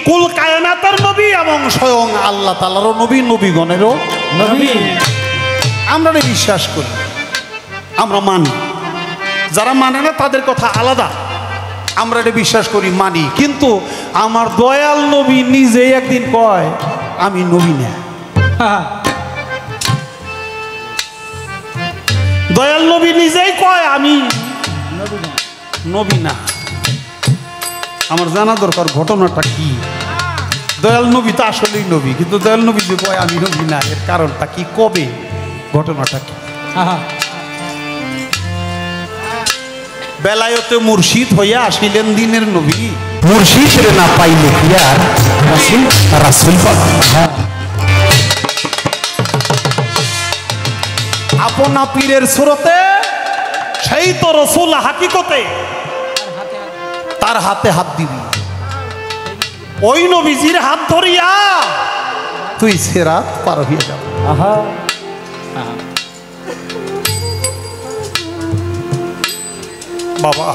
কুল কায়নাতের নবী এবং স্বয়ং আল্লাহ তাআলারও নবী, নবীগণেরও নবী। আমরা বিশ্বাস করি, আমরা মানি। যারা মানে না তাদের কথা আলাদা, আমরা এটা বিশ্বাস করি, মানি। কিন্তু আমার দয়াল নবী নিজেই একদিন কয় আমি নবী না। দয়াল নবী নিজেই কয় আমি নবী না। আমার জানা দরকার ঘটনাটা কি। দয়াল নবী তো আসলেই নবী, কিন্তু দয়াল নবী যে কয় আমি নবী না, এর কারণটা কি, কবে, ঘটনাটা কি? বেলায়তে মুর্শিদ হইয়া আসিলেন দিনের নবী। মুর্শিদ রে না পাইলে কি আর রাসূল রাসূল পাবে? আপনা পীরের সুরতে সেই তো রসুল হাকিকতে তার হাতে হাত দিবি, ওই নবীজির হাত ধরিয়া তুই সিরাত পার হয়ে যাবে। বাবা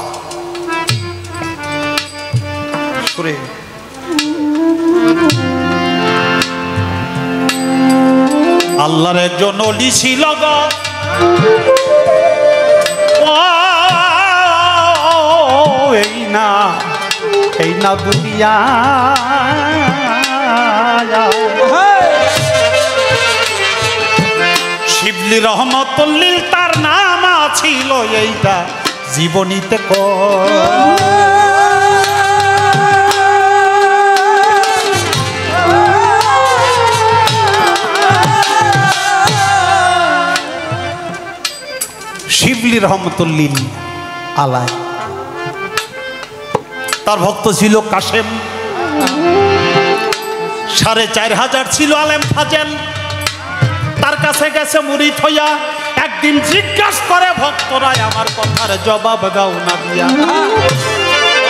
সুরে আল্লাহর একজন অলি ছিল গো, এই না দুনিয়া শিবলি রহমতুল্লিল তার নাম ছিল, এইটা জীবনীতে শিবলি রহমতুল্লিল আলাই। তার ভক্ত ছিল কাশেম, 4500 ছিল আলেম ফাজেল। তার কাছে গেছে মুরিদ হইয়া, একদিন জিজ্ঞাসা করে ভক্তরা আমার কথার জবাব দাও না দিয়া।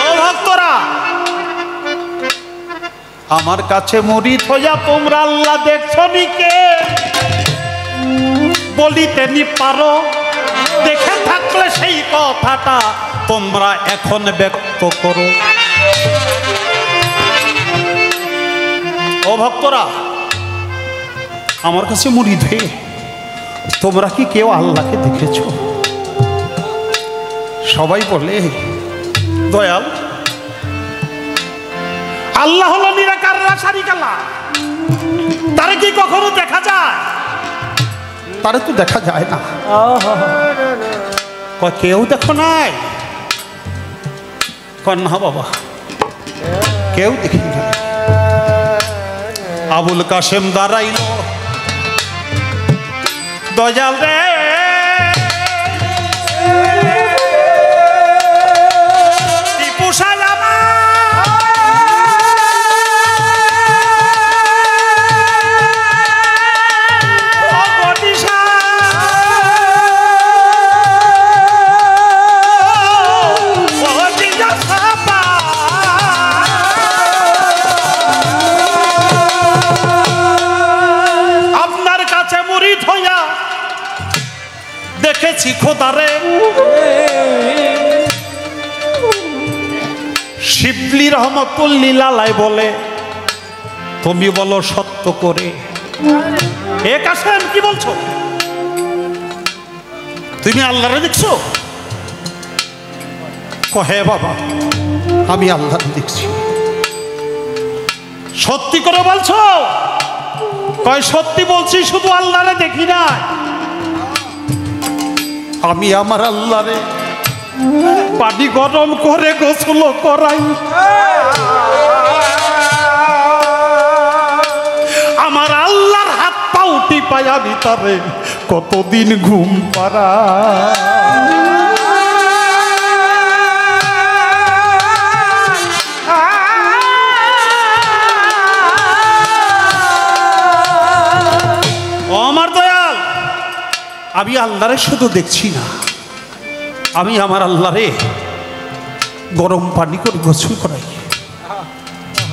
ও ভক্তরা, আমার কাছে মুরিদ হইয়া তোমরা আল্লাহ দেখছো নিকে? বলিতে নি পারো, দেখে থাকলে সেই কথাটা তোমরা এখন ব্যক্ত করো। ও ভক্তরা, আমার কাছে মুরিদ হয়ে তোমরা কি কেউ আল্লাহকে দেখেছো? সবাই বলে দয়াল, আল্লাহ হলো নিরাকার লা শারীকা লাহ, তারে কি কখনো দেখা যায়? তারে তো দেখা যায় না। কেউ দেখো নাই? না বাবা, কেউ দেখি না। আবুল কাশেম দাঁড়াইল, দয়াল রে দেখেছি খোদারে। শিবলি রহমতুল্লিল আলাই বলে, তুমি বলো সত্য করে। এ কাশেম কি বলছো? তুমি আল্লাহরে দেখছো? কহে বাবা, আমি আল্লাহ দেখছি। সত্যি করে বলছো? কয় সত্যি বলছি, শুধু আল্লাহরে দেখি না, আমি আমার আল্লাহরে পানি গরম করে গোসল করাই, আমার আল্লাহর হাত পাও টিপাই আমি তারে কতদিন ঘুম পাড়া। আমার দয়াল, আমি আল্লাহরে শুধু দেখছি না, আমি আমার আল্লাহরে গরম পানি করে গোসল করাই,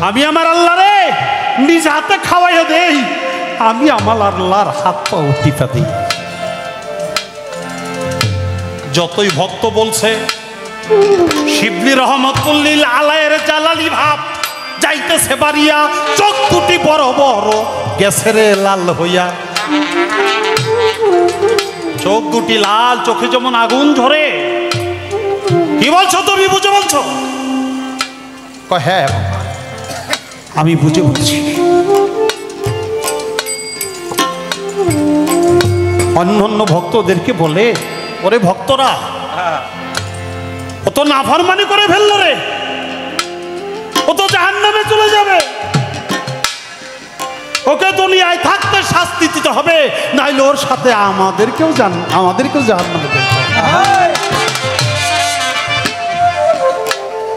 আমি আমার আল্লাহরে নিজ হাতে খাওয়াইয়া দেই, আমি আমার আল্লাহর হাত পা টিপা দিই। যতই ভক্ত বলছে শিবলি রহমতুল্লিল আলাইয়ের জালালি ভাব যাইতেছে বাড়িয়া, চোখ দুটি বড় বড় গেছে রে লাল হইয়া। চোখ দুটি লাল, চোখে যেমন আগুন ঝরে। কি বলছো তুমি? বুঝে বলছো? হ্যাঁ আমি বুঝে বলছি। অন্য অন্য ভক্তদেরকে বলে, ওরে ভক্তরা, ও তো নাফরমানি করে ফেললো রে, ও তো জাহান্নামে চলে যাবে, ওকে দুনিয়ায় থাকতে শাস্তি দিতে হবে, নাইলে ওর সাথে আমাদেরকেও জাহান্নামে যেতে হবে।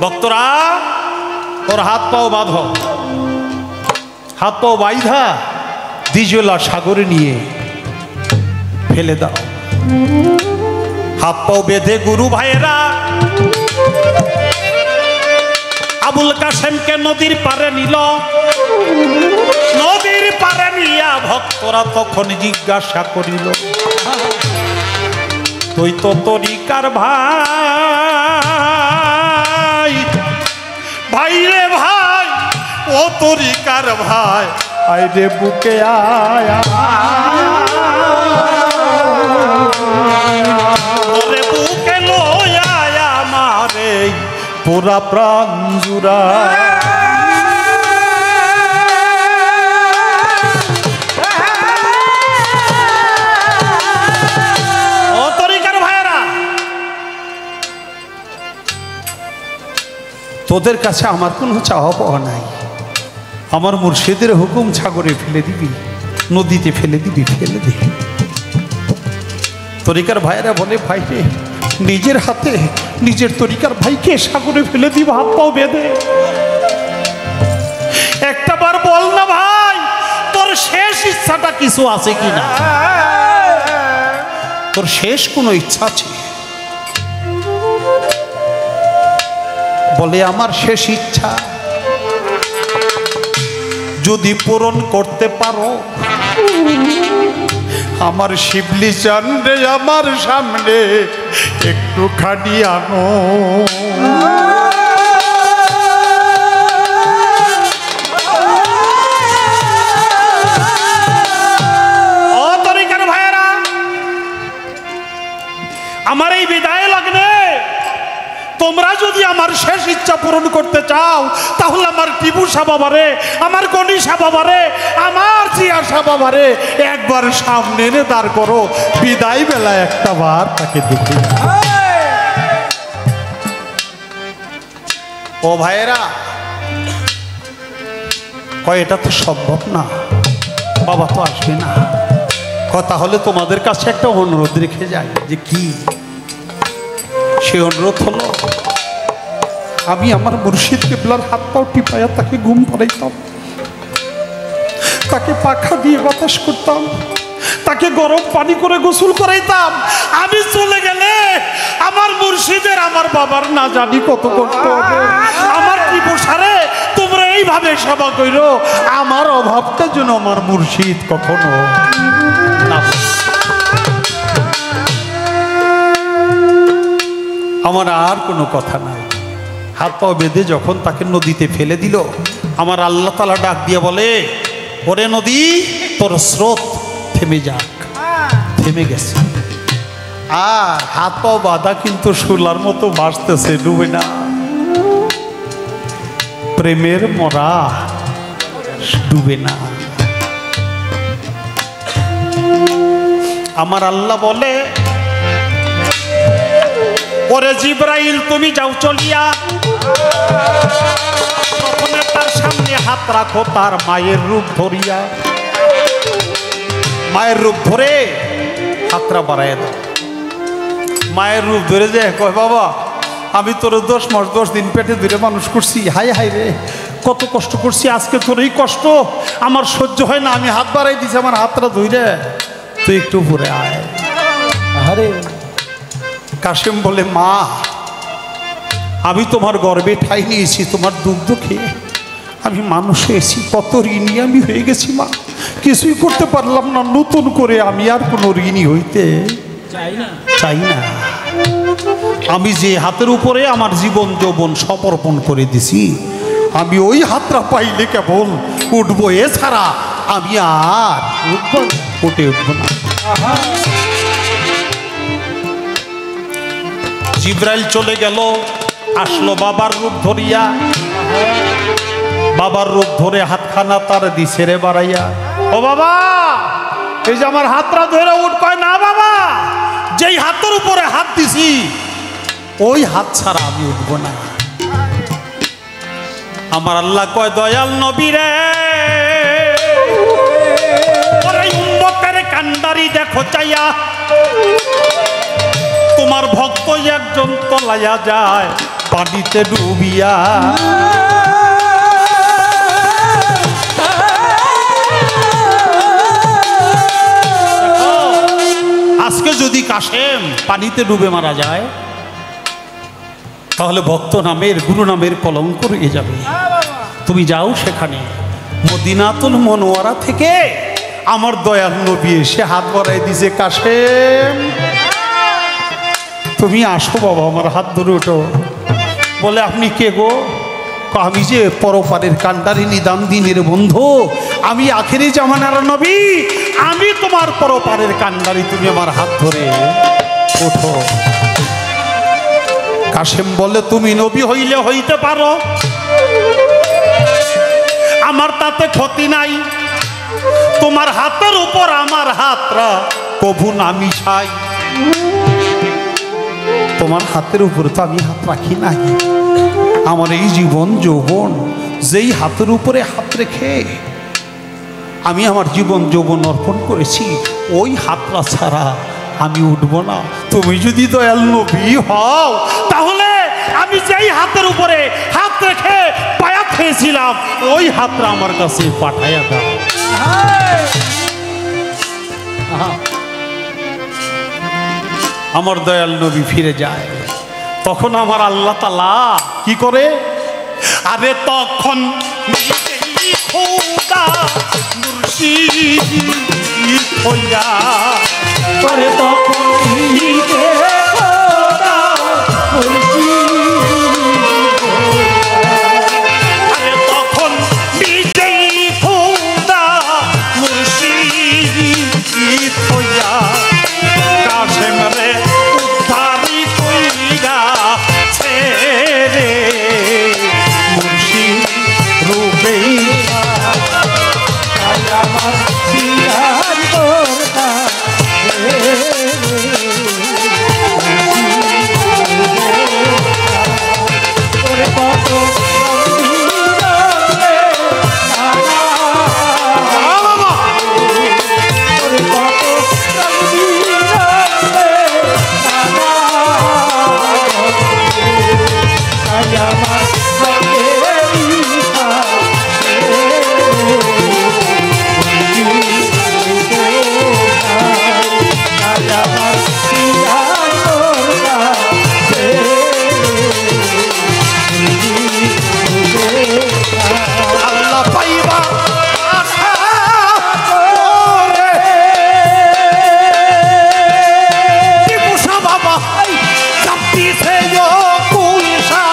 ভক্তরা ওর হাত পাও বাঁধ, হাত পাও বাইধা দ্বিজলা সাগরে নিয়ে ফেলে দাও। হাত পাও বেঁধে গুরু ভাইয়েরা আবুল কাসেমকে নদীর পারে নিল। নদীর পারে নিয়া ভক্তরা তখন জিজ্ঞাসা করিল, তুই তো তরিকার ভাই, ভাই রে ভাই, ও তরিকার ভাই, আয় রে বুকে আয়, ওরে বুকে লয়া আমারে পুরা প্রাণ জুড়া। ও তরিকার ভাইয়েরা, তোদের কাছে আমার কোনো চাওয়া পাওয়া নাই। আমার মুর্শিদের হুকুম সাগরে ফেলে দিবি, নদীতে ফেলে দিবি, ফেলে দিবি। তরিকার ভাইয়েরা বলে, ভাই রে, নিজের হাতে নিজের তরিকার ভাইকে সাগরে ফেলে দিব হাত পাও বেঁধে। একটা বার বল না ভাই, তোর শেষ ইচ্ছাটা কিছু আছে কিনা? তোর শেষ কোনো ইচ্ছা আছে? বলে, আমার শেষ ইচ্ছা যদি পূরণ করতে পারো, আমার শিবলি চান্দে আমার সামনে একটুখানি আনো। ও তরিকার ভাইয়েরা, আমার এই বিদায় লগ্নে তোমরা যদি আমার শেষ ইচ্ছা পূরণ করতে চাও, তাহলে আমার টিপু সাবাবারে, আমার গণিসা বাবারে, আমার জিয়াসা বাবারে একবার সামনে এনে দাঁড় করো, বিদায় বেলা একটা বার তাকে দেখি। ও ভাইয়েরা, কয় এটা তো সম্ভব না, বাবা তো আসবে না। কথা হলে তোমাদের কাছে একটা অনুরোধ রেখে যায়। যে কি সে অনুরোধ হলো, আমি আমার মুর্শিদ কেবলার হাত পাও টিপাইয়া তাকে ঘুম পাড়াইতাম, তাকে পাখা দিয়ে বাতাস করতাম, তাকে গরম পানি করে গোসল করাইতাম। আমি চলে গেলে আমার মুর্শিদের, আমার বাবার না জানি কত কষ্ট হবে। আমার টিপু সারে তোমরা এইভাবে সেবা কইরো, আমার অভাবটা যেন আমার মুর্শিদ কখনো না। আমার আর কোনো কথা নাই। হাত পা বেঁধে যখন তাকে নদীতে ফেলে দিল, আমার আল্লাহ তাআলা ডাক দিয়ে বলে, ওরে নদী, তোর স্রোত থেমে যাক। থেমে গেছে। আর হাত পা বাঁধা কিন্তু শুলার মতো ভাসতেছে, ডুবে না। প্রেমের মরা ডুবে না। আমার আল্লাহ বলে, ওরে জিব্রাইল, তুমি যাও চলিয়া, প্রথমে তার সামনে হাত রাখো, তার মায়ের রূপ ধরিয়া। মায়ের রূপ ধরে হাতটা বাড়াইয়া দাও। মায়ের রূপ ধরে যে কয়, বাবা আমি তোর 10 মাস 10 দিন পেটে ধরে মানুষ করছি, হাই হাই রে কত কষ্ট করছি, আজকে তোর এই কষ্ট আমার সহ্য হয় না, আমি হাত বাড়াই দিছি, আমার হাতটা ধরে তুই একটু উপরে আয়। আরে কাশেম বলে, মা আমি তোমার গর্বে ঠাই নিয়েছি, তোমার দুগ্ধ খেয়ে আমি মানুষ হয়েছি, কত ঋণী আমি হয়ে গেছি মা, কিছুই করতে পারলাম না। নতুন করে আমি আর কোনো ঋণী হইতে চাই না। আমি যে হাতের উপরে আমার জীবন যৌবন সমর্পণ করে দিছি, আমি ওই হাতটা পাইলে কেবল উঠবো, এছাড়া আমি আর উঠে উঠবো না। জিব্রাইল চলে গেল, আসলো বাবার রূপ ধরিয়া। বাবার রূপ ধরে হাতখানা তার দিছে রে বাড়াইয়া। ও বাবা, এই যে আমার হাতটা ধরে উঠ। কয়, না বাবা, যেই হাতের উপরে হাত দিছি ওই হাত ছাড়া আমি উঠবো না। আমার আল্লাহ কয়, দয়াল নবী রে, উম্মতের কান্ডারি দেখো চাইয়া, তোমার ভক্ত একজন তলাইয়া যায়, পানিতে ডুবিয়া। আজকে যদি কাশেম পানিতে ডুবে মারা যায় তাহলে ভক্ত নামের গুরু নামের কলঙ্ক রয়ে যাবে। তুমি যাও সেখানে মদিনাতুল মনোয়ারা থেকে আমার দয়াল নবী এসে হাত বাড়াই দিছে, কাশেম তুমি আসো বাবা, আমার হাত ধরে ওঠো। বলে আপনি কে গো? আমি যে পরপারের কান্ডারি নিদান দিনের বন্ধু, আমি আখেরি জামানার নবী, আমি তোমার পরপারের কান্ডারি, তুমি আমার হাত ধরে ওঠো। কাশেম বলে তুমি নবী হইলে হইতে পারো, আমার তাতে ক্ষতি নাই, তোমার হাতের উপর আমার হাতরা কভু নামি ছাই। তোমার হাতের উপর তো আমি হাত রাখি নাই, আমার এই জীবন যৌবন যেই হাতের উপরে হাত রেখে আমি আমার জীবন যৌবন অর্পণ করেছি, ওই হাতটা ছাড়া আমি উঠব না। তুমি যদি দয়াল নবী হও তাহলে আমি যেই হাতের উপরে হাত রেখে পায়া খেয়েছিলাম ওই হাতটা আমার কাছে পাঠাইয়া দাও। আমার দয়াল নবী ফিরে যায়, তখন আমার আল্লাহ তাআলা কি করে? আরে তখন খোদা মুর্শিদ হইয়া, আরে তখন খোদা মুর্শিদ, আরে তখন নিজেই খোদা মুর্শিদ হইয়া কাশেম রে উদ্ধারি কইরা ছেড়ে মুর্শিদ রূপেই আমার সিয়ার তোরটা ওরে কত ওরে কত আমার আল্লাহ পাইবা আশা করে টিপুসা বাবা চাপিছে কুলসা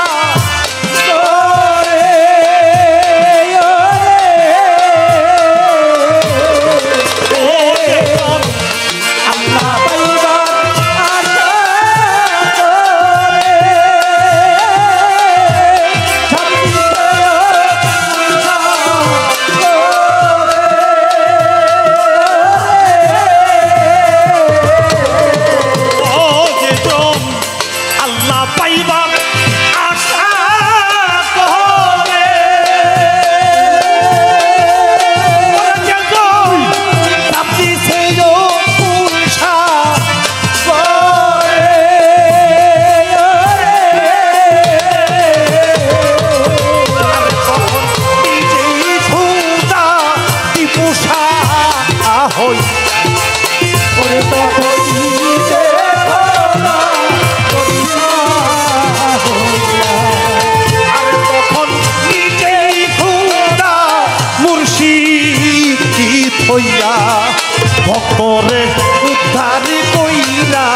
ভক্তরে উদ্ধারি কইরা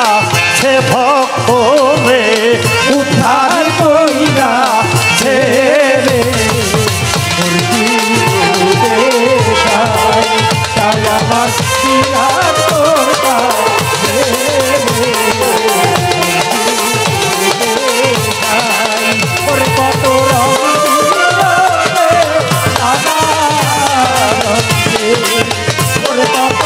সে ভক্তরে উদ্ধার কইরা সে রে আমার সিয়ার তোরটা ওরে কত ওরে কত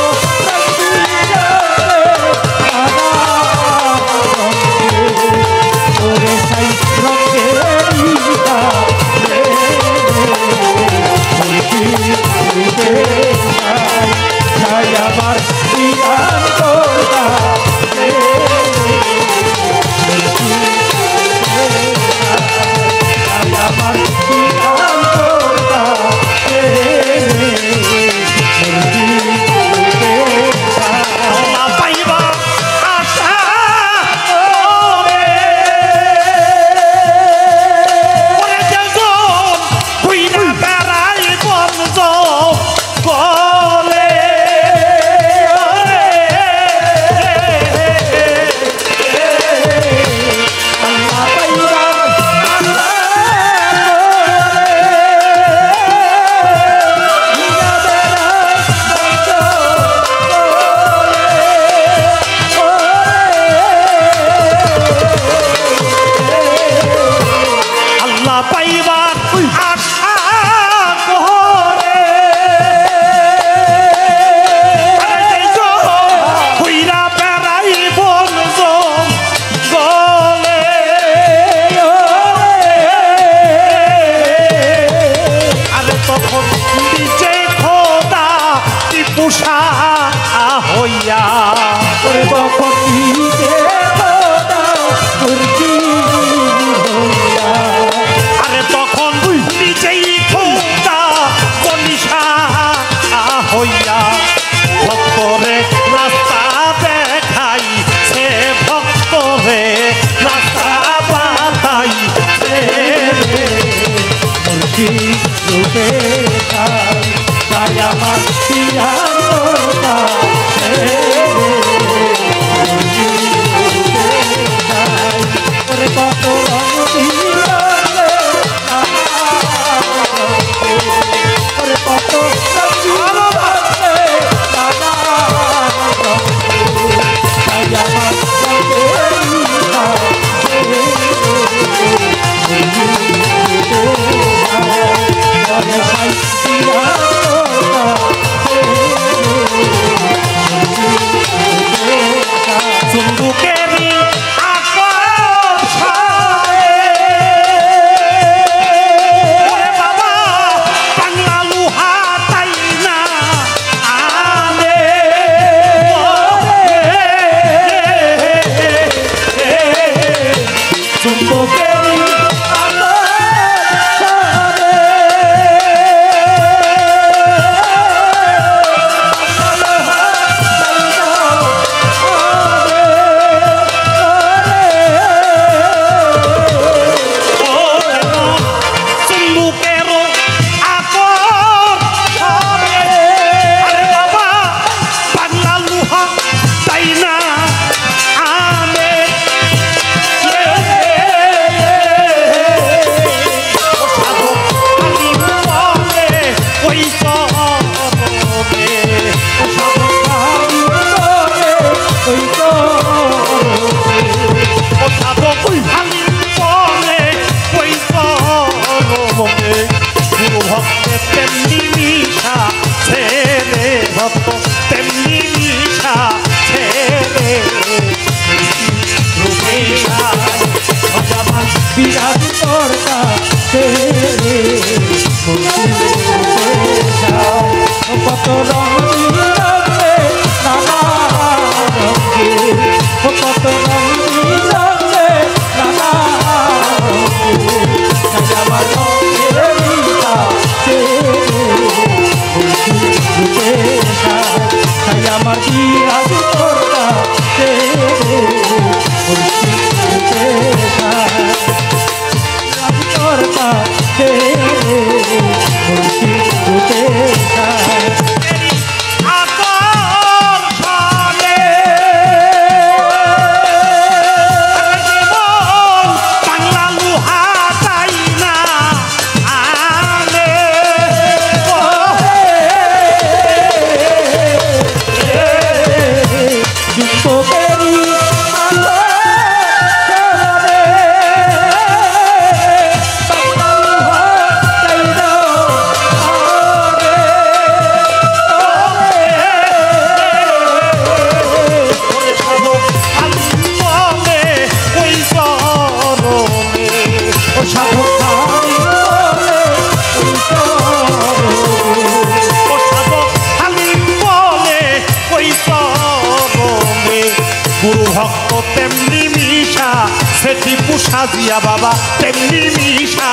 সাজিয়া বাবা তেমনি মিশা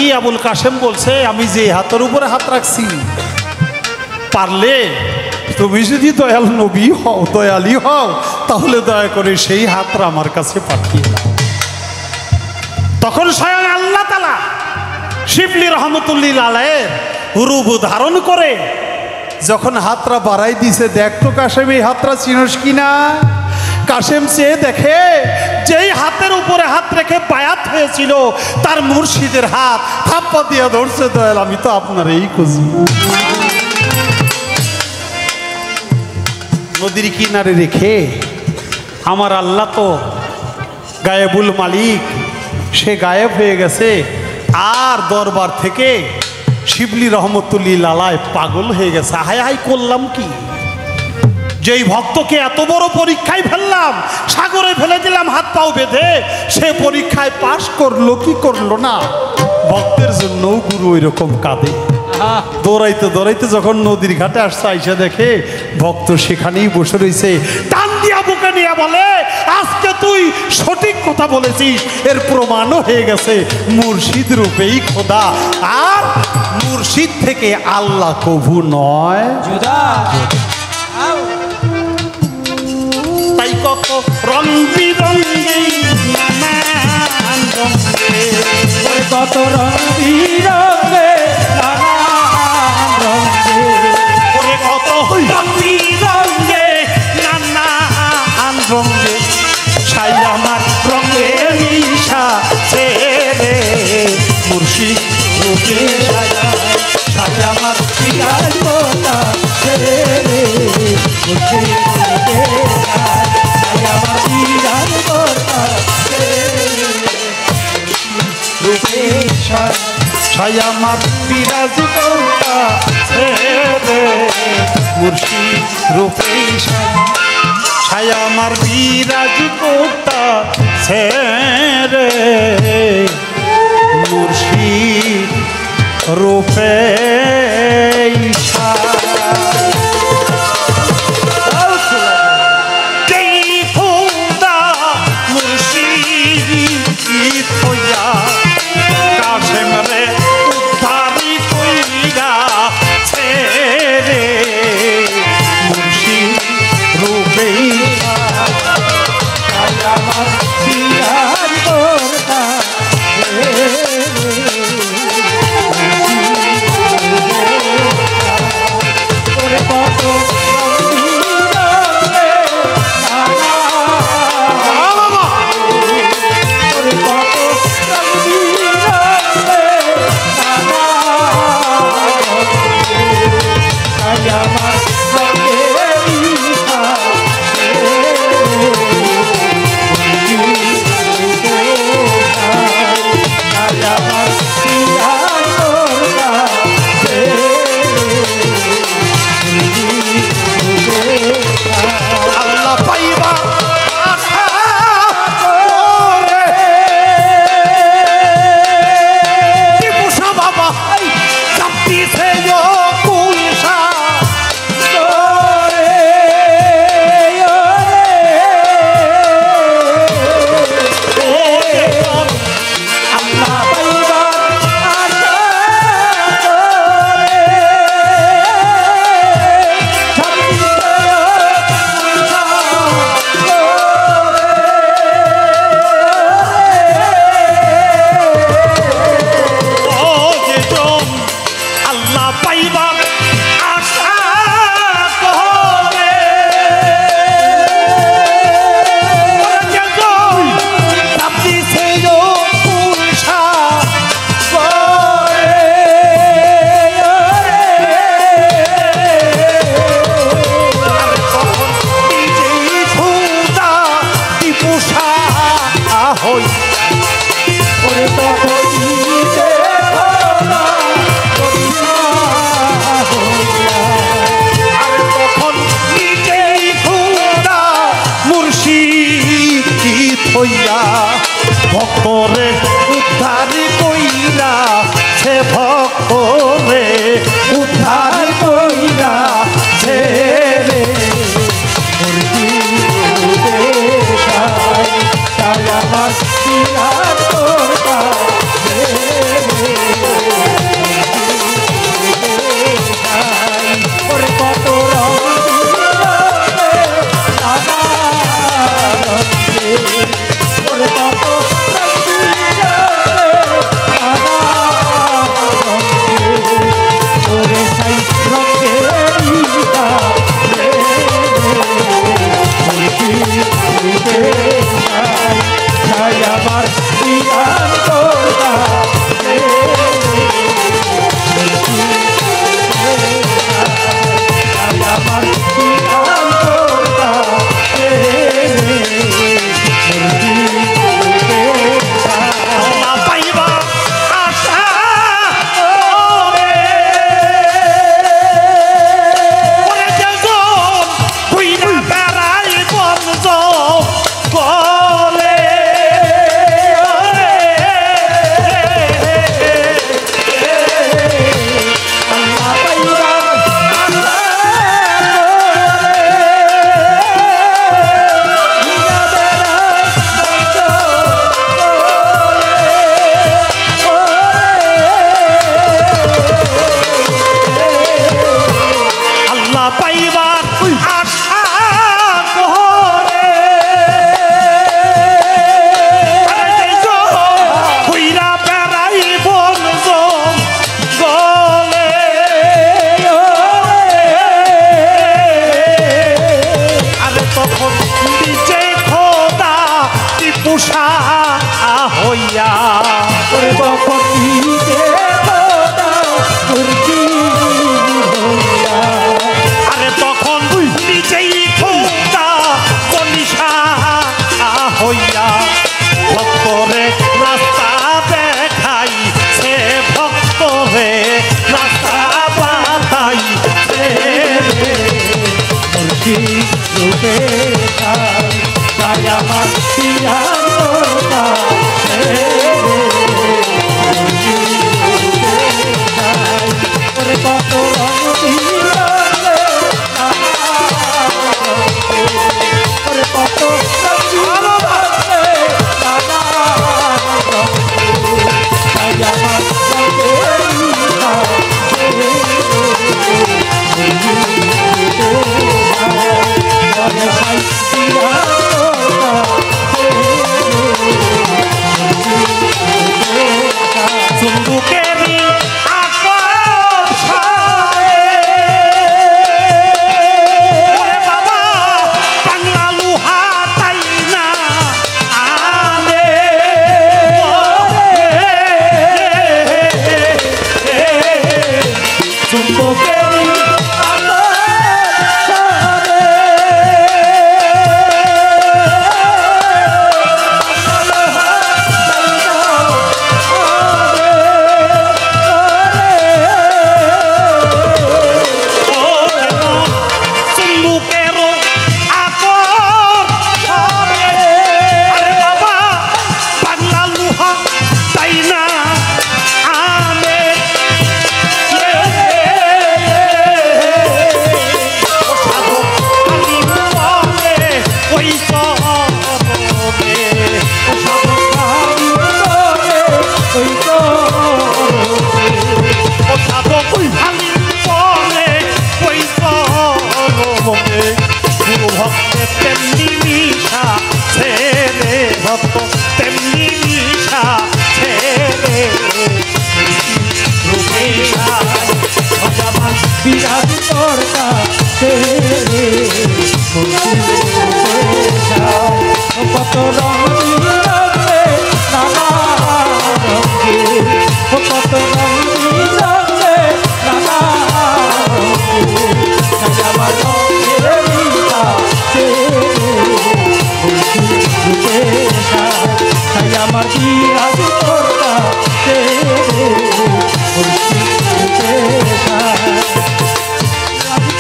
কি আবুল কাশেম বলছে আমি যে হাতের উপরে হাত রাখছি, পারলে তুমি যদি দয়াল নবী হও, দয়ালি হও, তাহলে দয়া করে সেই হাতটা আমার কাছে পাঠিয়ে দাও। তখন স্বয়ং আল্লাহ তাআলা শিবলি রহমতুল্লিল আলাইহির রূপ ধারণ করে যখন হাতটা বাড়াই দিছে, দেখ তো কাশেম এই হাতটা চিনস কিনা। কাশেম চেয়ে দেখে যেই হাতের উপরে হাত রেখে বায়াত হয়েছিল তার মুর্শিদের হাত থাপ্পা দিয়া ধরছে, দয়াল আমি তো আপনার এই খুঁজি। নদীর কিনারে রেখে আমার আল্লাহ তো গায়েবুল মালিক, সে গায়েব হয়ে গেছে। আর দরবার থেকে শিবলি রহমতুল্লিল আলাইহি পাগল হয়ে গেছে, হায় হায় করলাম কি, যেই ভক্তকে এত বড় পরীক্ষায় ফেললাম, সাগরে ফেলে দিলাম হাত পাও বেঁধে, সে পরীক্ষায় পাশ করলো কি করলো না। ভক্তের জন্যও গুরু ওই রকম কাঁদে। দৌড়াইতে দৌড়াইতে যখন নদীর ঘাটে আসছে, আইসা দেখে ভক্ত সেখানেই বসে রয়েছে, টান দিয়া বুকে নিয়ে বলে আজকে তুই সঠিক কথা বলেছিস, এর প্রমাণও হয়ে গেছে মুর্শিদ রূপেই খোদা, আর মুর্শিদ থেকে আল্লাহ কভু নয় জুদা। তাই কত রং বিরঙ্গে নানান রঙে, ওরে কত রং বিরঙে নানান রঙে, ওরে কত রং বিরঙ্গে নানান রঙে, ছাই আমার রঙে মিশা ছেড়ে মুর্শিদ রূপে সাজা, ছাই আমার পিয়ার কোটা ছেড়ে মুর্শিদ রূপে সাজ, ছাই আমার পিয়ার কোটা ছেড়ে রূপে সাজ, ছাই আমার বিরাজ কৌটা ছেড়ে মুর্শিদ রূপে সাজা, ছাই আমার বিরাজ কৌটা ছেড়ে মুর্শিদ রূপে সাজা। ভক্তরে উদ্ধার কইরা, সে ভক্তরে উদ্ধার কইরা ছেড়ে আমার পিয়ার কোটা ছেড়ে পুষা হইয়া ওরে তখন নিজে মুরগি হইয়া আরে তখন নিজেই খোদা কনিশা হইয়া ভক্তরে রাস্তা দেখাই সে ভক্তরে রাস্তা বাতাই মুরগি রূপে তাই আমার পিয়ার কথা ওরে কত রঙ দিলে ওরে কত তাই আমার চুম্বুকেরই আকর্ষণে ওরে বাবা বাংলা লোহা তাই না আনে চুম্বকেরই চুম্বুকেরও আকর্ষণে আরে বাবা বাংলা লোহা তাই না আনে তেমনি নিশা ছেড়ে ভক্ত তেমনি নিশা ছেড়ে বিরাট করতা তেরে কত রঙ দিলে নানা রঙে কত রঙ দিলে নানা রঙে আমার আমার বিরাট করতা তেরে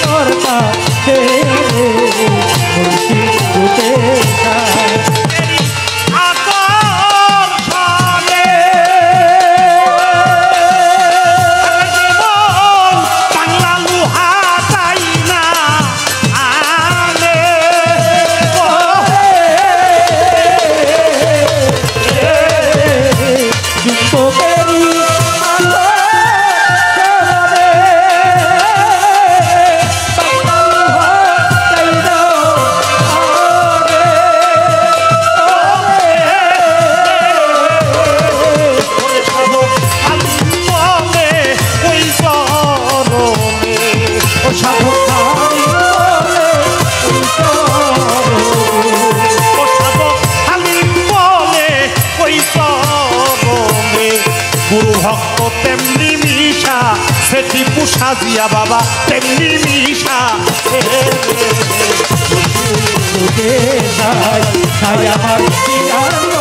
করতা তেরে আকর্ষণে বাংলা লোহা তাই না আনে যুক্তকেরি গুরু ভক্ত তেমনি মিশা সেটি পুষা দিয়া বাবা তেমনি মিশা আমার